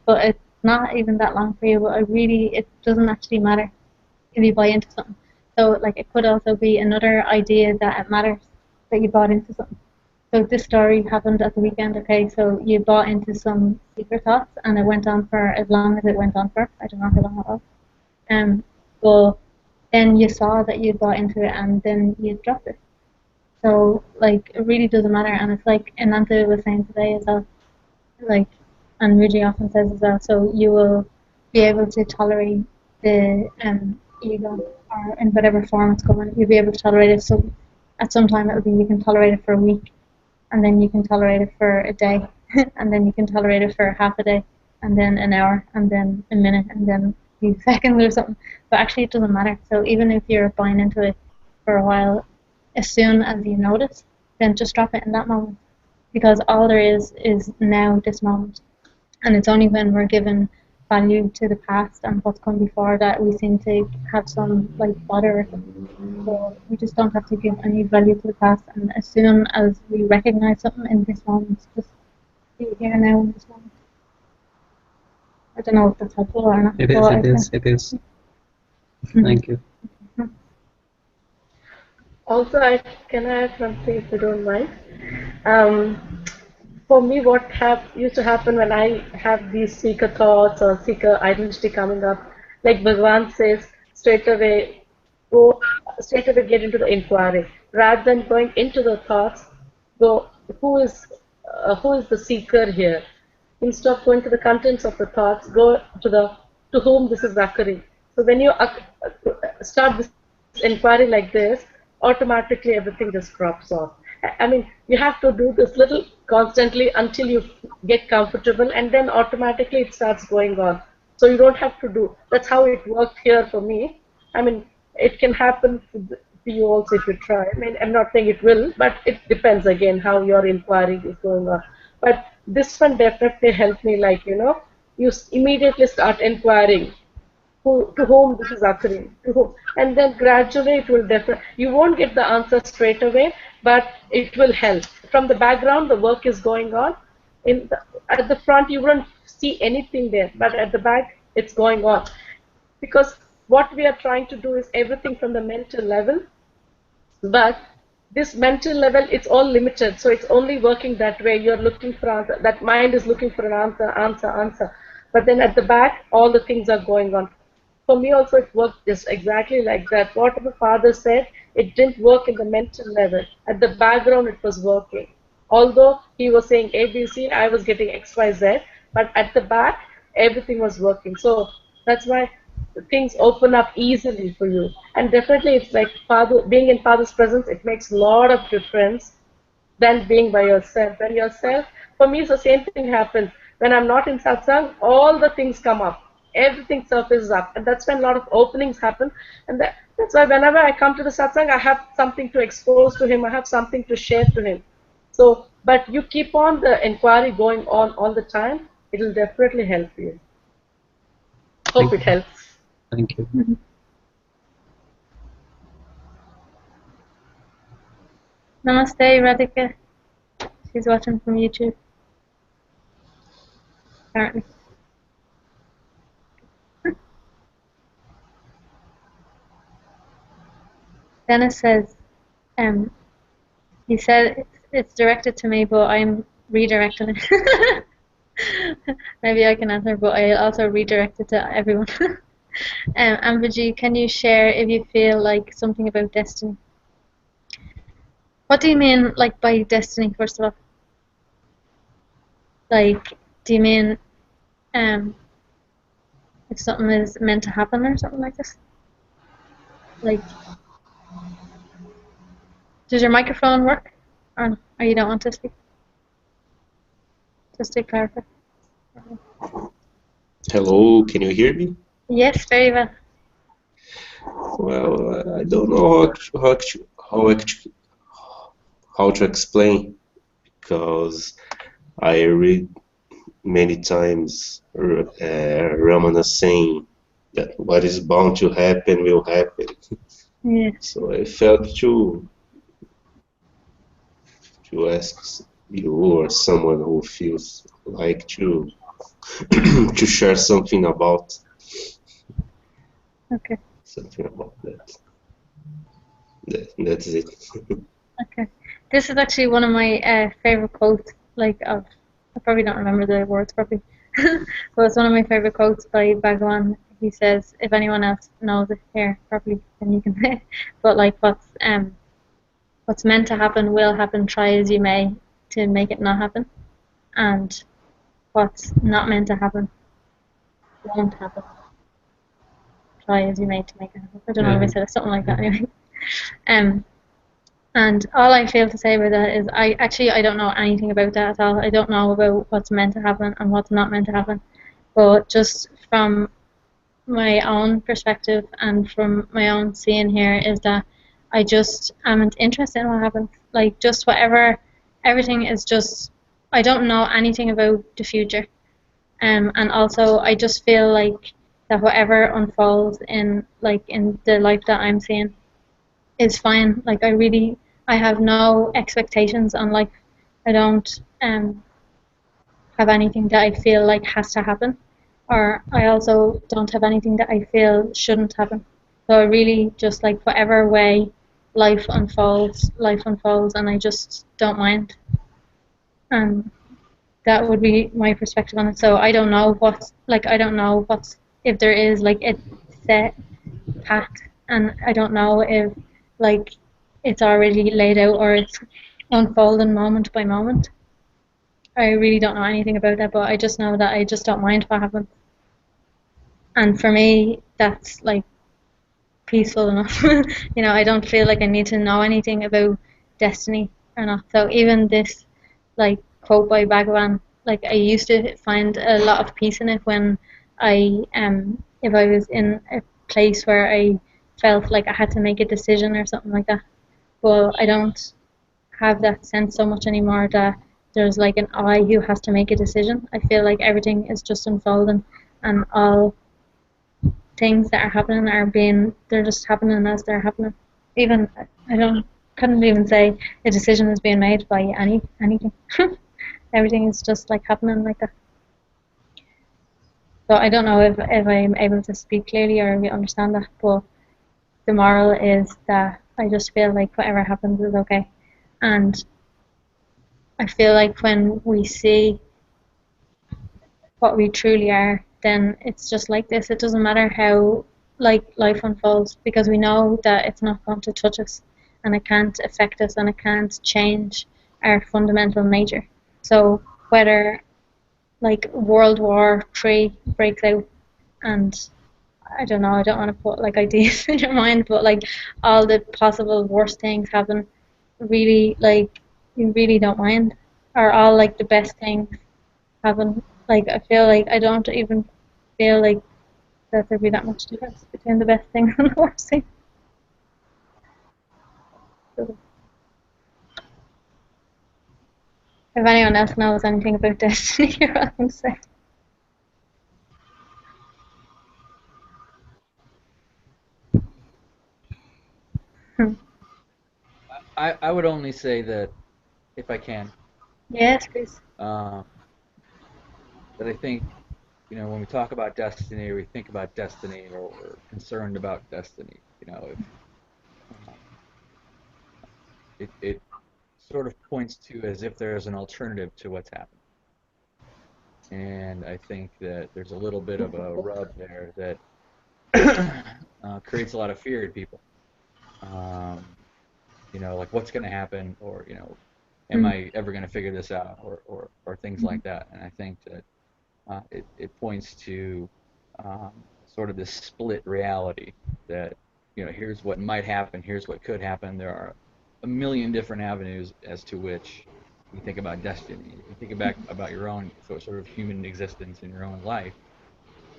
but it's not even that long for you. But it doesn't actually matter if you buy into something. So like it could also be another idea that it matters that you bought into something. So this story happened at the weekend, okay? So you bought into some secret thoughts and it went on for as long as it went on for. I don't know how long it was. But then you saw that you bought into it and then you dropped it. So like it really doesn't matter, and it's like Ananta was saying today as well, like, and Moojiji often says as well. So you will be able to tolerate the ego, or in whatever form it's going. You'll be able to tolerate it. So at some time it'll be you can tolerate it for a week, and then you can tolerate it for a day, and then you can tolerate it for half a day, and then an hour, and then a minute, and then a few seconds or something. But actually it doesn't matter. So even if you're buying into it for a while, as soon as you notice, then just drop it in that moment. Because all there is now this moment. And it's only when we're given value to the past and what's come before that we seem to have some like bother or something. So we just don't have to give any value to the past, and as soon as we recognize something in this moment, just be here now in this moment. I don't know if that's helpful or not. It is. Thank you. Also, I can add something if you don't mind. For me, what used to happen when I have these seeker thoughts or seeker identity coming up, like Bhagavan says, straight away get into the inquiry. Rather than going into the thoughts, go who is the seeker here? Instead of going to the contents of the thoughts, go to whom this is occurring. So when you start this inquiry like this, automatically everything just drops off. I mean, you have to do this little constantly until you get comfortable, and then automatically it starts going on. So you don't have to do. That's how it worked here for me. I mean, it can happen to you also if you try. I mean, I'm not saying it will, but it depends again how your inquiry is going on. But this one definitely helped me, like, you immediately start inquiring to whom this is occurring, to whom, and then gradually it will definitely, you won't get the answer straight away, but it will help. From the background, the work is going on. At the front, you won't see anything there, but at the back, it's going on. Because what we are trying to do is everything from the mental level, but this mental level, it's all limited, so it's only working that way. You're looking for answer. That mind is looking for an answer. But then at the back, all the things are going on. For me also, it worked just exactly like that. What the Father said, it didn't work in the mental level. At the background, it was working. Although he was saying ABC, I was getting XYZ, but at the back, everything was working. So that's why things open up easily for you. And definitely, it's like being in Father's presence, it makes a lot of difference than being by yourself. When yourself, for me, it's the same thing happens. When I'm not in satsang, all the things come up. Everything surfaces up. And that's when a lot of openings happen. And that's why whenever I come to the satsang, I have something to expose to him. I have something to share to him. So, but you keep on the inquiry going on all the time, it will definitely help you. Hope it helps. Thank you. Namaste, Radhika. She's watching from YouTube. Apparently. Dennis says, he said it's directed to me, but I'm redirecting it. Maybe I can answer, but I also redirect it to everyone. Ambaji, can you share if you feel like something about destiny? What do you mean, like, by destiny, first of all? Like, do you mean if something is meant to happen or something like this? Like, does your microphone work? Or you don't want to speak? Just to clarify. Hello, can you hear me? Yes, very well. Well, I don't know how to explain, because I read many times Ramana saying that what is bound to happen will happen. Yeah. So I felt to ask you or someone who feels like to to share something about Okay. that. That's it. Okay. This is actually one of my favorite quotes. Like of, I probably don't remember the words properly, but it's one of my favorite quotes by Bhagwan. He says, "If anyone else knows it here properly, then you can say it." But like, what's meant to happen will happen. Try as you may to make it not happen, and what's not meant to happen won't happen. Try as you may to make it happen. I don't know if I said it, something like that anyway. Um, And all I feel to say about that is I don't know anything about that at all. I don't know about what's meant to happen and what's not meant to happen. But just from my own perspective and from my own seeing here is that I just am interested in what happens. Like just whatever, everything is just, I don't know anything about the future. And also I just feel like that whatever unfolds in the life that I'm seeing is fine. Like I have no expectations on life. I don't have anything that I feel like has to happen, or I also don't have anything that I feel shouldn't happen. So I really just like whatever way life unfolds, and I just don't mind. And that would be my perspective on it. So I don't know what's if there is like a set path, and I don't know if like it's already laid out or it's unfolding moment by moment. I really don't know anything about that, but I just know that I just don't mind what happens. And for me, that's like peaceful enough. I don't feel like I need to know anything about destiny or not. So even this like quote by Bhagavan, like I used to find a lot of peace in it when if I was in a place where I felt like I had to make a decision or something like that. But I don't have that sense so much anymore that there's like an I who has to make a decision. I feel like everything is just unfolding, and all things that are happening they're just happening as they're happening. Even I couldn't even say a decision is being made by anything. Everything is just like happening like that. So I don't know if I'm able to speak clearly or if you understand that, but the moral is that I just feel like whatever happens is okay. And I feel like when we see what we truly are, then it's just like this. It doesn't matter how like life unfolds, because we know that it's not going to touch us, and it can't affect us, and it can't change our fundamental nature. So whether like World War III breaks out, and I don't know, I don't want to put like ideas in your mind, but like all the possible worst things happen, really like you really don't mind, or all like the best things happen. Like I feel like I don't even feel like that there'd be that much difference between the best things and the worst things. So, if anyone else knows anything about destiny, you're welcome to say. I would only say that, if I can, Yes, please. that I think, when we talk about destiny, or we think about destiny, or we're concerned about destiny, if it sort of points to as if there's an alternative to what's happening. And I think that there's a little bit of a rub there that creates a lot of fear in people. Like what's going to happen, or am I ever going to figure this out, or things like that. And I think that it points to sort of this split reality that here's what might happen, here's what could happen. There are a million different avenues as to which you think about destiny. You think about your own sort of human existence in your own life.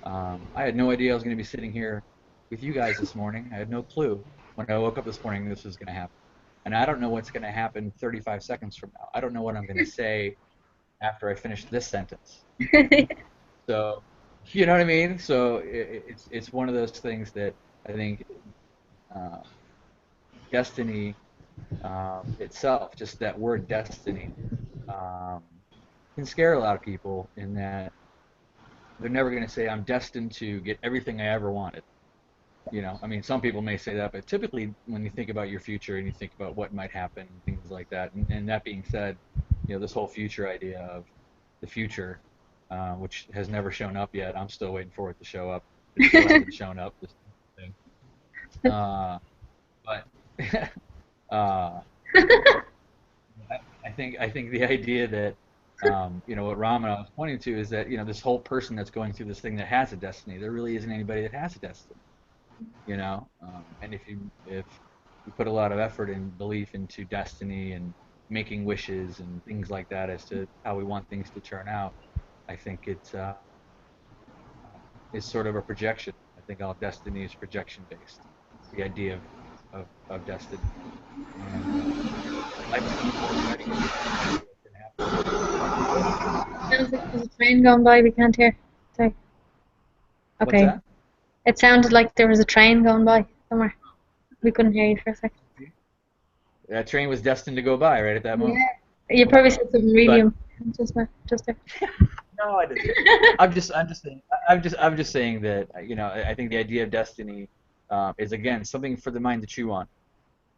I had no idea I was going to be sitting here with you guys this morning. I had no clue when I woke up this morning this was going to happen. And I don't know what's going to happen 35 seconds from now. I don't know what I'm going to say after I finish this sentence. So, you know what I mean? So it's one of those things that I think destiny itself, just that word destiny, can scare a lot of people in that they're never going to say, I'm destined to get everything I ever wanted. You know, I mean, some people may say that, but typically when you think about your future and you think about what might happen, things like that, and that being said, you know, this whole future idea of the future, which has never shown up yet. I'm still waiting for it to show up. It still hasn't shown up. This thing. But I think the idea that you know what Ramana was pointing to is that you know this whole person that's going through this thing that has a destiny. There really isn't anybody that has a destiny. You know, and if you put a lot of effort and belief into destiny and making wishes and things like that as to how we want things to turn out, I think it's sort of a projection. I think all destiny is projection based. The idea of destiny. And, Sounds like there's a train going by. We can't hear. Sorry. Okay. What's that? It sounded like there was a train going by somewhere. We couldn't hear you for a second. That train was destined to go by right at that moment. Yeah. You probably said something really just there. No, I didn't. I'm just saying that you know I think the idea of destiny is again something for the mind to chew on,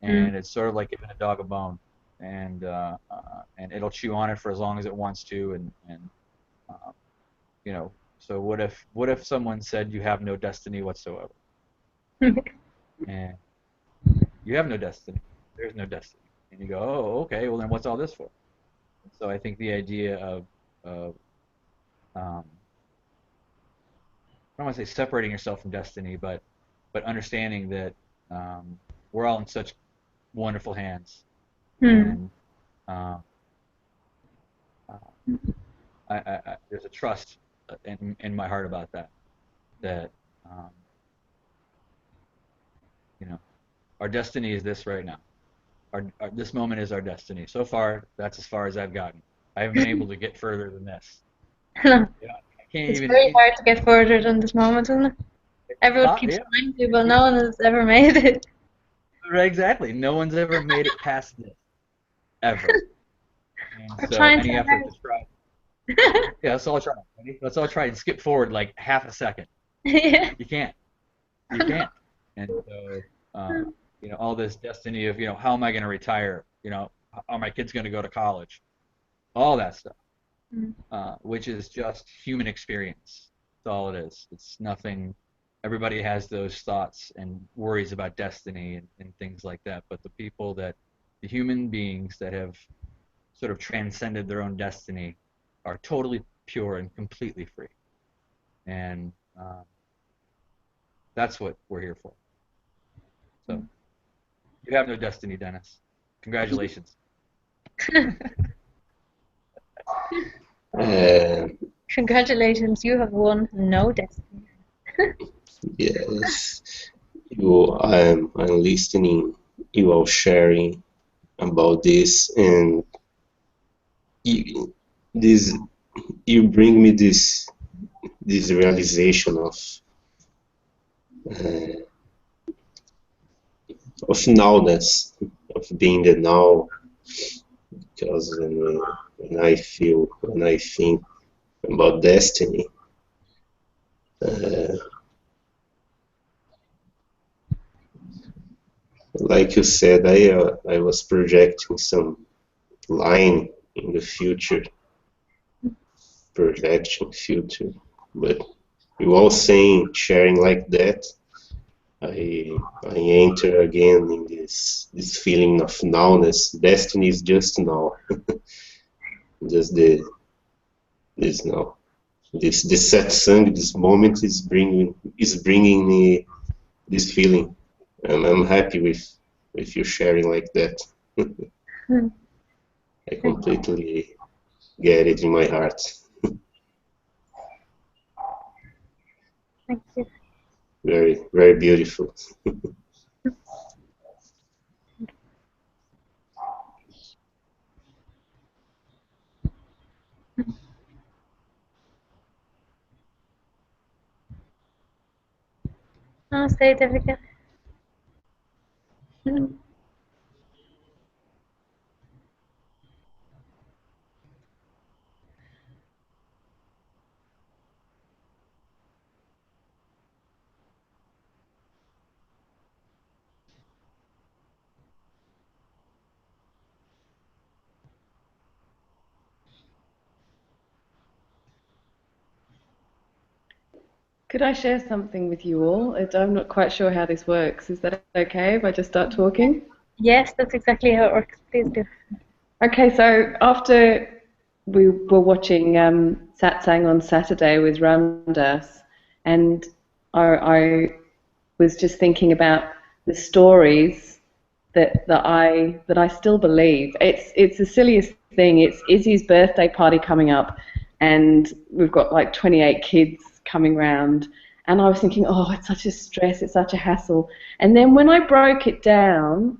and it's sort of like giving a dog a bone, and it'll chew on it for as long as it wants to, and you know. So what if someone said you have no destiny whatsoever, and you have no destiny, there's no destiny, and you go, oh, okay, well then what's all this for? So I think the idea of I don't want to say separating yourself from destiny, but understanding that we're all in such wonderful hands, and there's a trust in my heart about that. That you know, our destiny is this right now. This moment is our destiny. So far, that's as far as I've gotten. I haven't been able to get further than this. No. It's very hard to get further than this moment, isn't it? Everyone keeps trying to, but no one has ever made it. Exactly. No one's ever made it past this. Ever. And so any effort to try. Yeah, let's all try. Let's all try and skip forward like half a second. Yeah. You can't. You can't. And so, you know, all this destiny of, you know, how am I going to retire? You know, are my kids going to go to college? All that stuff. Which is just human experience. That's all it is. It's nothing. Everybody has those thoughts and worries about destiny and things like that. But the human beings that have sort of transcended their own destiny are totally pure and completely free. And that's what we're here for. So you have no destiny, Dennis. Congratulations. Congratulations, you have won no destiny. Yes, I'm listening, you all sharing about this, and you bring me this realization of nowness, of being the now, because when I think about destiny, like you said, I was projecting some line in the future, but you all sharing like that, I enter again in this feeling of nowness. Destiny is just now, just this now. This satsang, this moment is bringing me this feeling, and I'm happy with you sharing like that. I completely get it in my heart. Thank you. Very, very beautiful. Namaste, Devika. Could I share something with you all? I'm not quite sure how this works. Is that okay if I just start talking? Yes, that's exactly how it works. Please do. Okay, so after we were watching Satsang on Saturday with Ramdas, and I was just thinking about the stories that I still believe. It's the silliest thing. It's Izzy's birthday party coming up, and we've got like 28 kids coming round. And I was thinking, oh, it's such a stress, it's such a hassle. And then when I broke it down,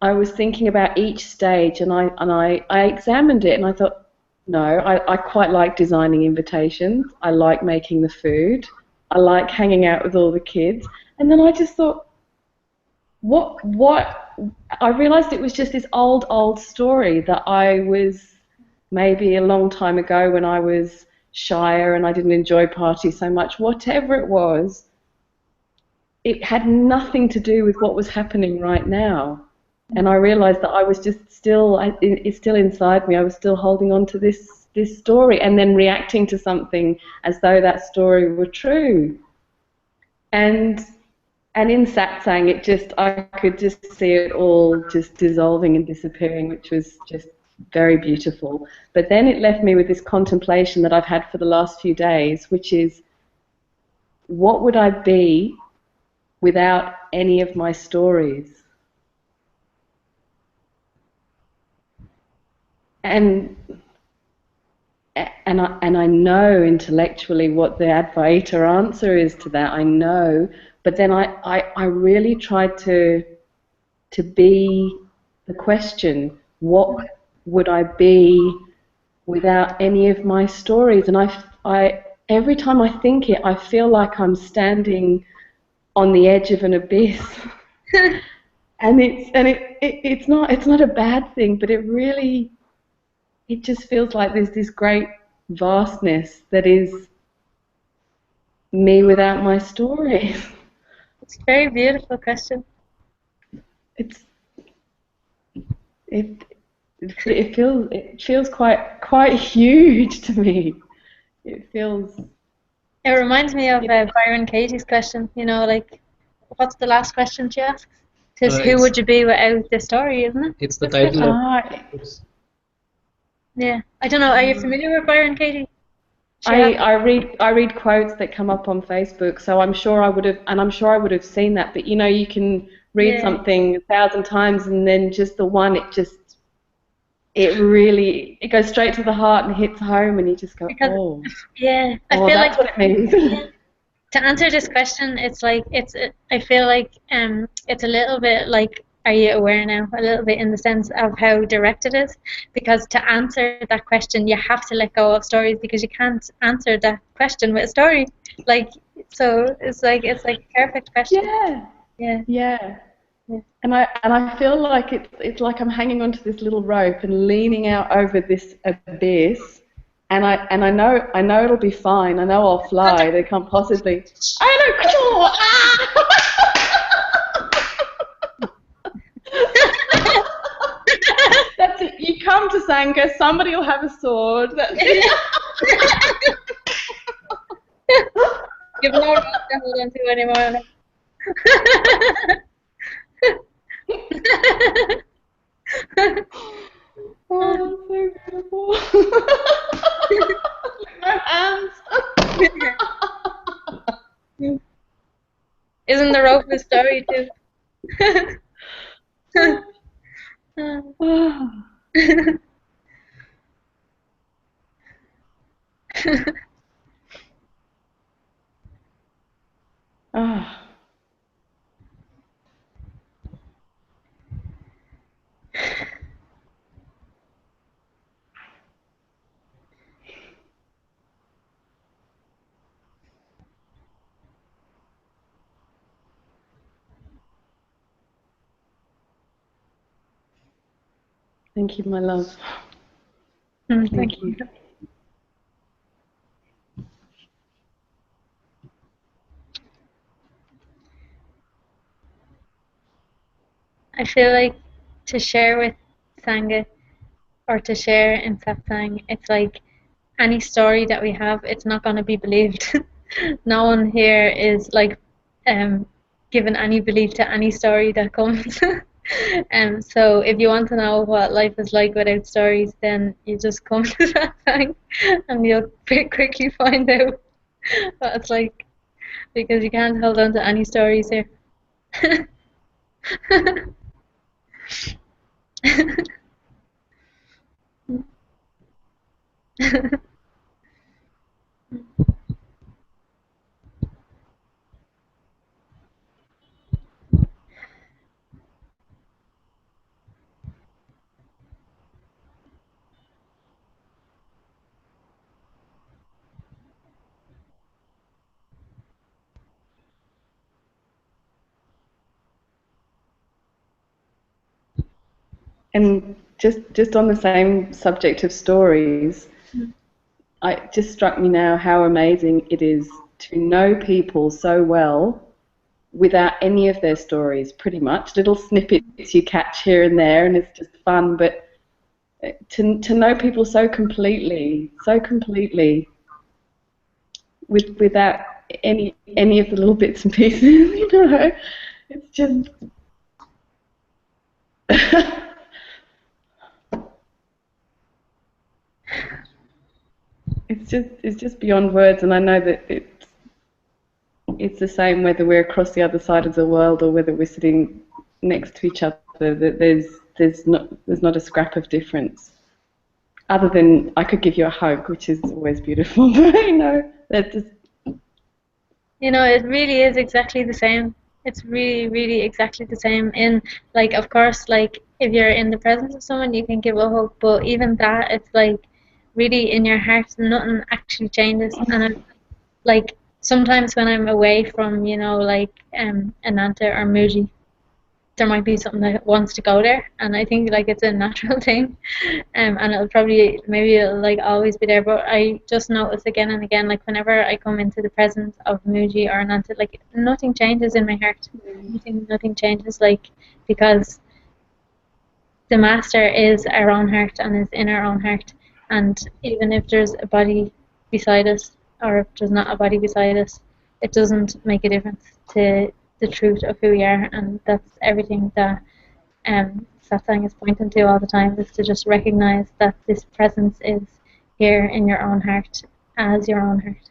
I was thinking about each stage, and I examined it, and I thought, no, I quite like designing invitations. I like making the food. I like hanging out with all the kids. And then I just thought, what I realized it was just this old story that I was maybe a long time ago when I was shyer and I didn't enjoy parties so much. Whatever it was, it had nothing to do with what was happening right now. And I realized that I was just still, it's still inside me. I was still holding on to this story and then reacting to something as though that story were true. And in satsang, I could just see it all just dissolving and disappearing, which was just very beautiful. But then it left me with this contemplation that I've had for the last few days, which is, what would I be without any of my stories? And I know intellectually what the Advaita answer is to that. I know, but then I really tried to be the question: what would I be without any of my stories? And I every time I think it, I feel like I'm standing on the edge of an abyss. And it's not a bad thing, but it just feels like there's this great vastness that is me without my stories. It's a very beautiful question. It feels quite huge to me. It feels. It reminds me of Byron Katie's question. You know, like, what's the last question she asks? Says, who would you be without the story, isn't it? It's the title of. Yeah, I don't know. Are you familiar with Byron Katie? I read quotes that come up on Facebook, so I'm sure I would have seen that. But you know, you can read something 1,000 times, and then just the one, it goes straight to the heart and hits home, and you just go, oh. Yeah, I feel that's like what it means. To answer this question, I feel like it's a little bit like, are you aware now? A little bit in the sense of how direct it is, because to answer that question, you have to let go of stories, because you can't answer that question with a story. Like, so it's like a perfect question. Yeah. And I feel like it's like I'm hanging onto this little rope and leaning out over this abyss. And I know it'll be fine. I know I'll fly. They can't possibly. I know, cool. That's it. You come to Sangha, somebody will have a sword. That's it. You've no rope to hold on to anymore. Oh, so beautiful. My hands. Isn't the rope a story too? Thank you, my love. Thank you. I feel like to share with Sangha or to share in Satsang, it's like any story that we have, it's not going to be believed. no one here is like given any belief to any story that comes. So if you want to know what life is like without stories, then you just come to that thing and you'll pretty quickly find out what it's like, because you can't hold on to any stories here. And just on the same subject of stories, it just struck me now how amazing it is to know people so well without any of their stories, pretty much. Little snippets you catch here and there, and it's just fun, but to know people so completely, without any of the little bits and pieces, you know, it's just... It's just beyond words, and I know that it's the same whether we're across the other side of the world or whether we're sitting next to each other. That there's not a scrap of difference, other than I could give you a hug, which is always beautiful. But you know, that just... You know, it really is exactly the same. It's really, really exactly the same. In like, of course, like if you're in the presence of someone, you can give a hug, but even that, it's like really in your heart, nothing actually changes. And I'm like, sometimes when I'm away from, you know, like Ananta or Mooji, there might be something that wants to go there, and I think like it's a natural thing, and it'll probably, maybe it'll like always be there, but I just notice again and again, like whenever I come into the presence of Mooji or Ananta, like nothing changes in my heart. Nothing changes, like, because the master is our own heart and is in our own heart, and even if there's a body beside us or if there's not a body beside us, it doesn't make a difference to the truth of who we are. And that's everything that Satsang is pointing to all the time, is to just recognize that this presence is here in your own heart as your own heart.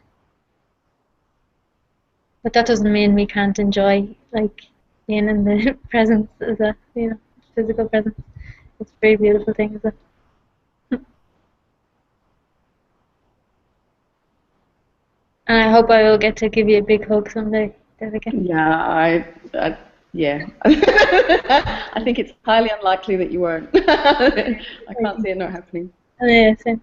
But that doesn't mean we can't enjoy like being in the presence as a, you know, physical presence. It's a very beautiful thing, isn't it? And I hope I will get to give you a big hug someday, Devika. Yeah, yeah. I think it's highly unlikely that you won't. I can't see it not happening. Yeah, same.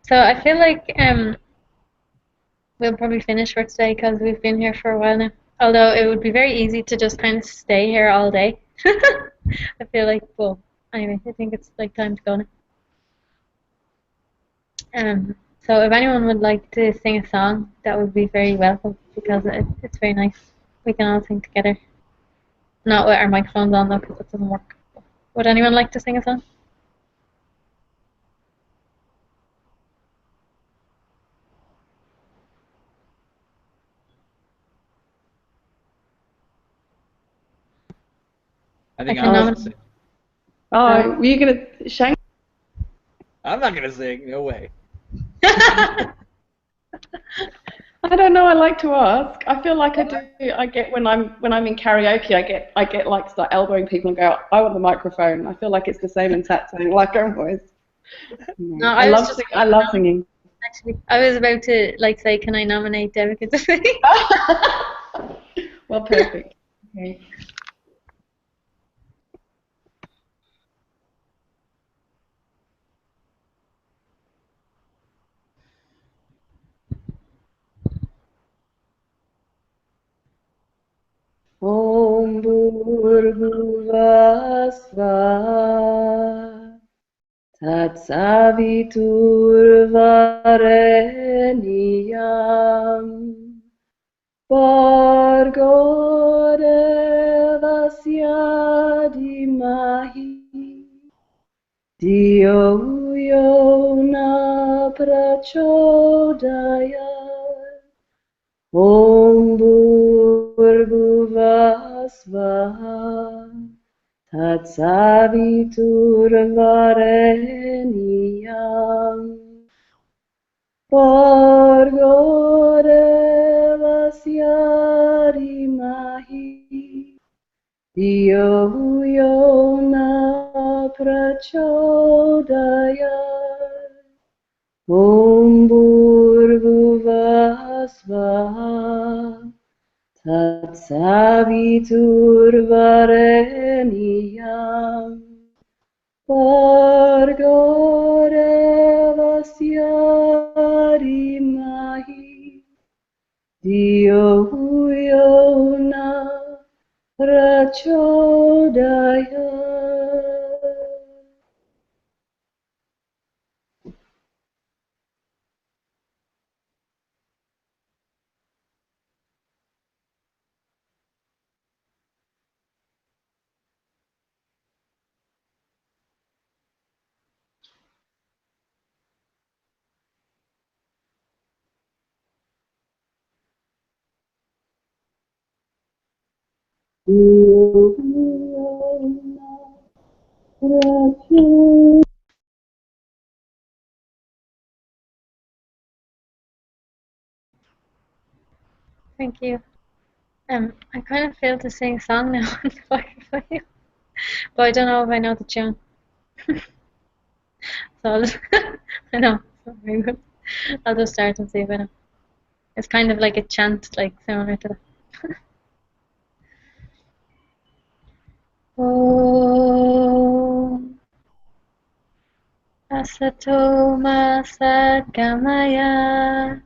So I feel like we'll probably finish for today because we've been here for a while now. Although it would be very easy to just kind of stay here all day. I feel like, well, anyway, I think it's like time to go now. So if anyone would like to sing a song, that would be very welcome, because it's very nice. We can all sing together. Not with our microphones on though, because it doesn't work. Would anyone like to sing a song? I think I can I'm gonna nominate. sing. Oh, were you going to... Shane? I'm not gonna sing. No way. I don't know. I like to ask. I feel like I do. I get when I'm in karaoke. I get like start elbowing people and go, I want the microphone. I feel like it's the same in Satsang. Like I'm always. No, I love singing. Actually, I was about to like say, can I nominate Devika to sing? Well, perfect. Okay. Om Bhurbhuva Svaha Tatsaviturvarenyam Bhargo Devasya Dhimahi Dhiyo yo na prachodayat. Om Bhurbhuvah Svaha Tatsaviturvarenyam Bhargo Devasya Dhimahi धियो यो न प्रचोदयात् ॐ भूर्भुवः स्वः तत्सवितुर्वरेण्यम् भर्गो देवस्य धीमहि धियो यो न prachodayat. Thank you. I kind of feel to sing a song now on the fire for you, but I don't know if I know the tune. So I'll just, I know, it's not very good. I'll just start and see if I know. It's kind of like a chant, like similar to that. Om Asato Ma Sadgamaya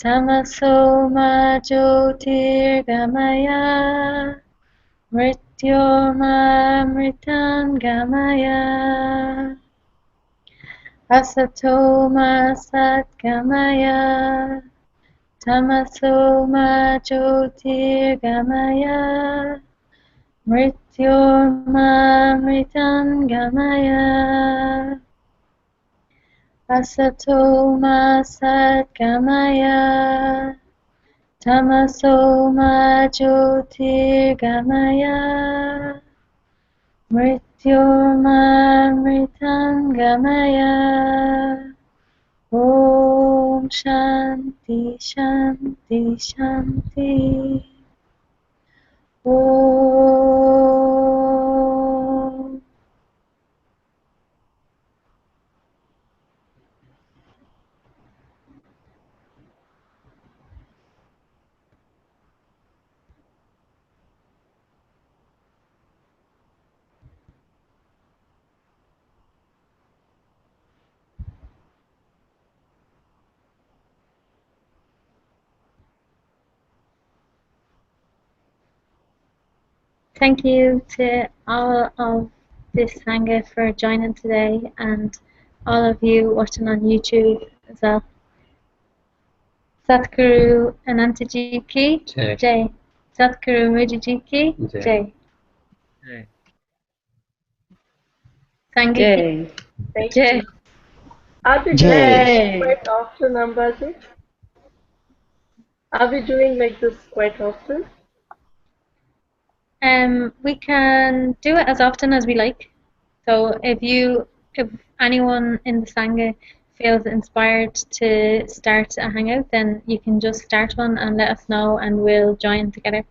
Tamaso Ma Jyotirgamaya Mrityorma Mritangamaya Asato Ma Satgamaya Tamaso Ma Jyotirgamaya Mrityorma Mritangamaya Asato Ma Satgamaya Tamaso Ma Jyotirgamaya Mrityorma Mritangamaya Om Shanti Shanti Shanti Om. Thank you to all of this Sangha for joining today and all of you watching on YouTube as well. Satguru Anantaji ki Jai. Satguru Moojiji ki Jai. Sangha ki Thank Jai. you. Are we doing Jai. this quite often, Ambaji? Are we doing like this quite often? We can do it as often as we like. So if anyone in the Sangha feels inspired to start a hangout, then you can just start one and let us know and we'll join together.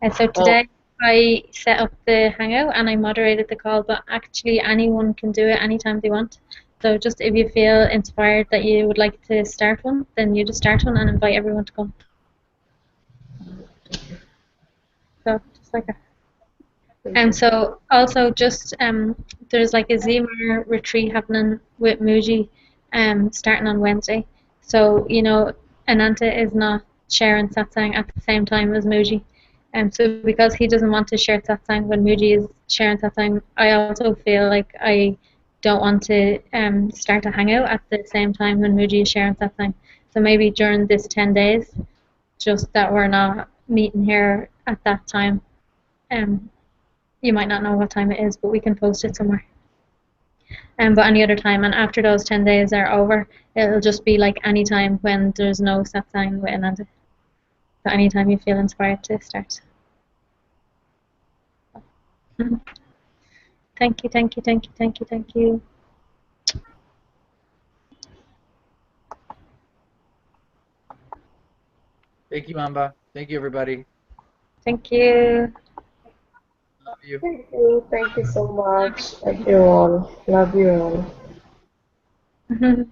And so today I set up the hangout and I moderated the call, but actually anyone can do it anytime they want. So just if you feel inspired that you would like to start one, then you just start one and invite everyone to come. So just like that. And so also just there's like a Zima retreat happening with Mooji starting on Wednesday. So Ananta is not sharing satsang at the same time as Mooji. So because he doesn't want to share satsang when Mooji is sharing satsang, I also feel like I don't want to start a hangout at the same time when Mooji is sharing satsang. So maybe during this 10 days, just that we're not meeting here at that time. You might not know what time it is, but we can post it somewhere. but any other time. And after those 10 days are over, it'll just be like any time when there's no satsang with Ananda. So anytime you feel inspired to start. Thank you, thank you, thank you, thank you, thank you. Thank you, Amba. Thank you, everybody. Thank you. Love you. Thank you. Thank you so much. Thank you all. Love you all.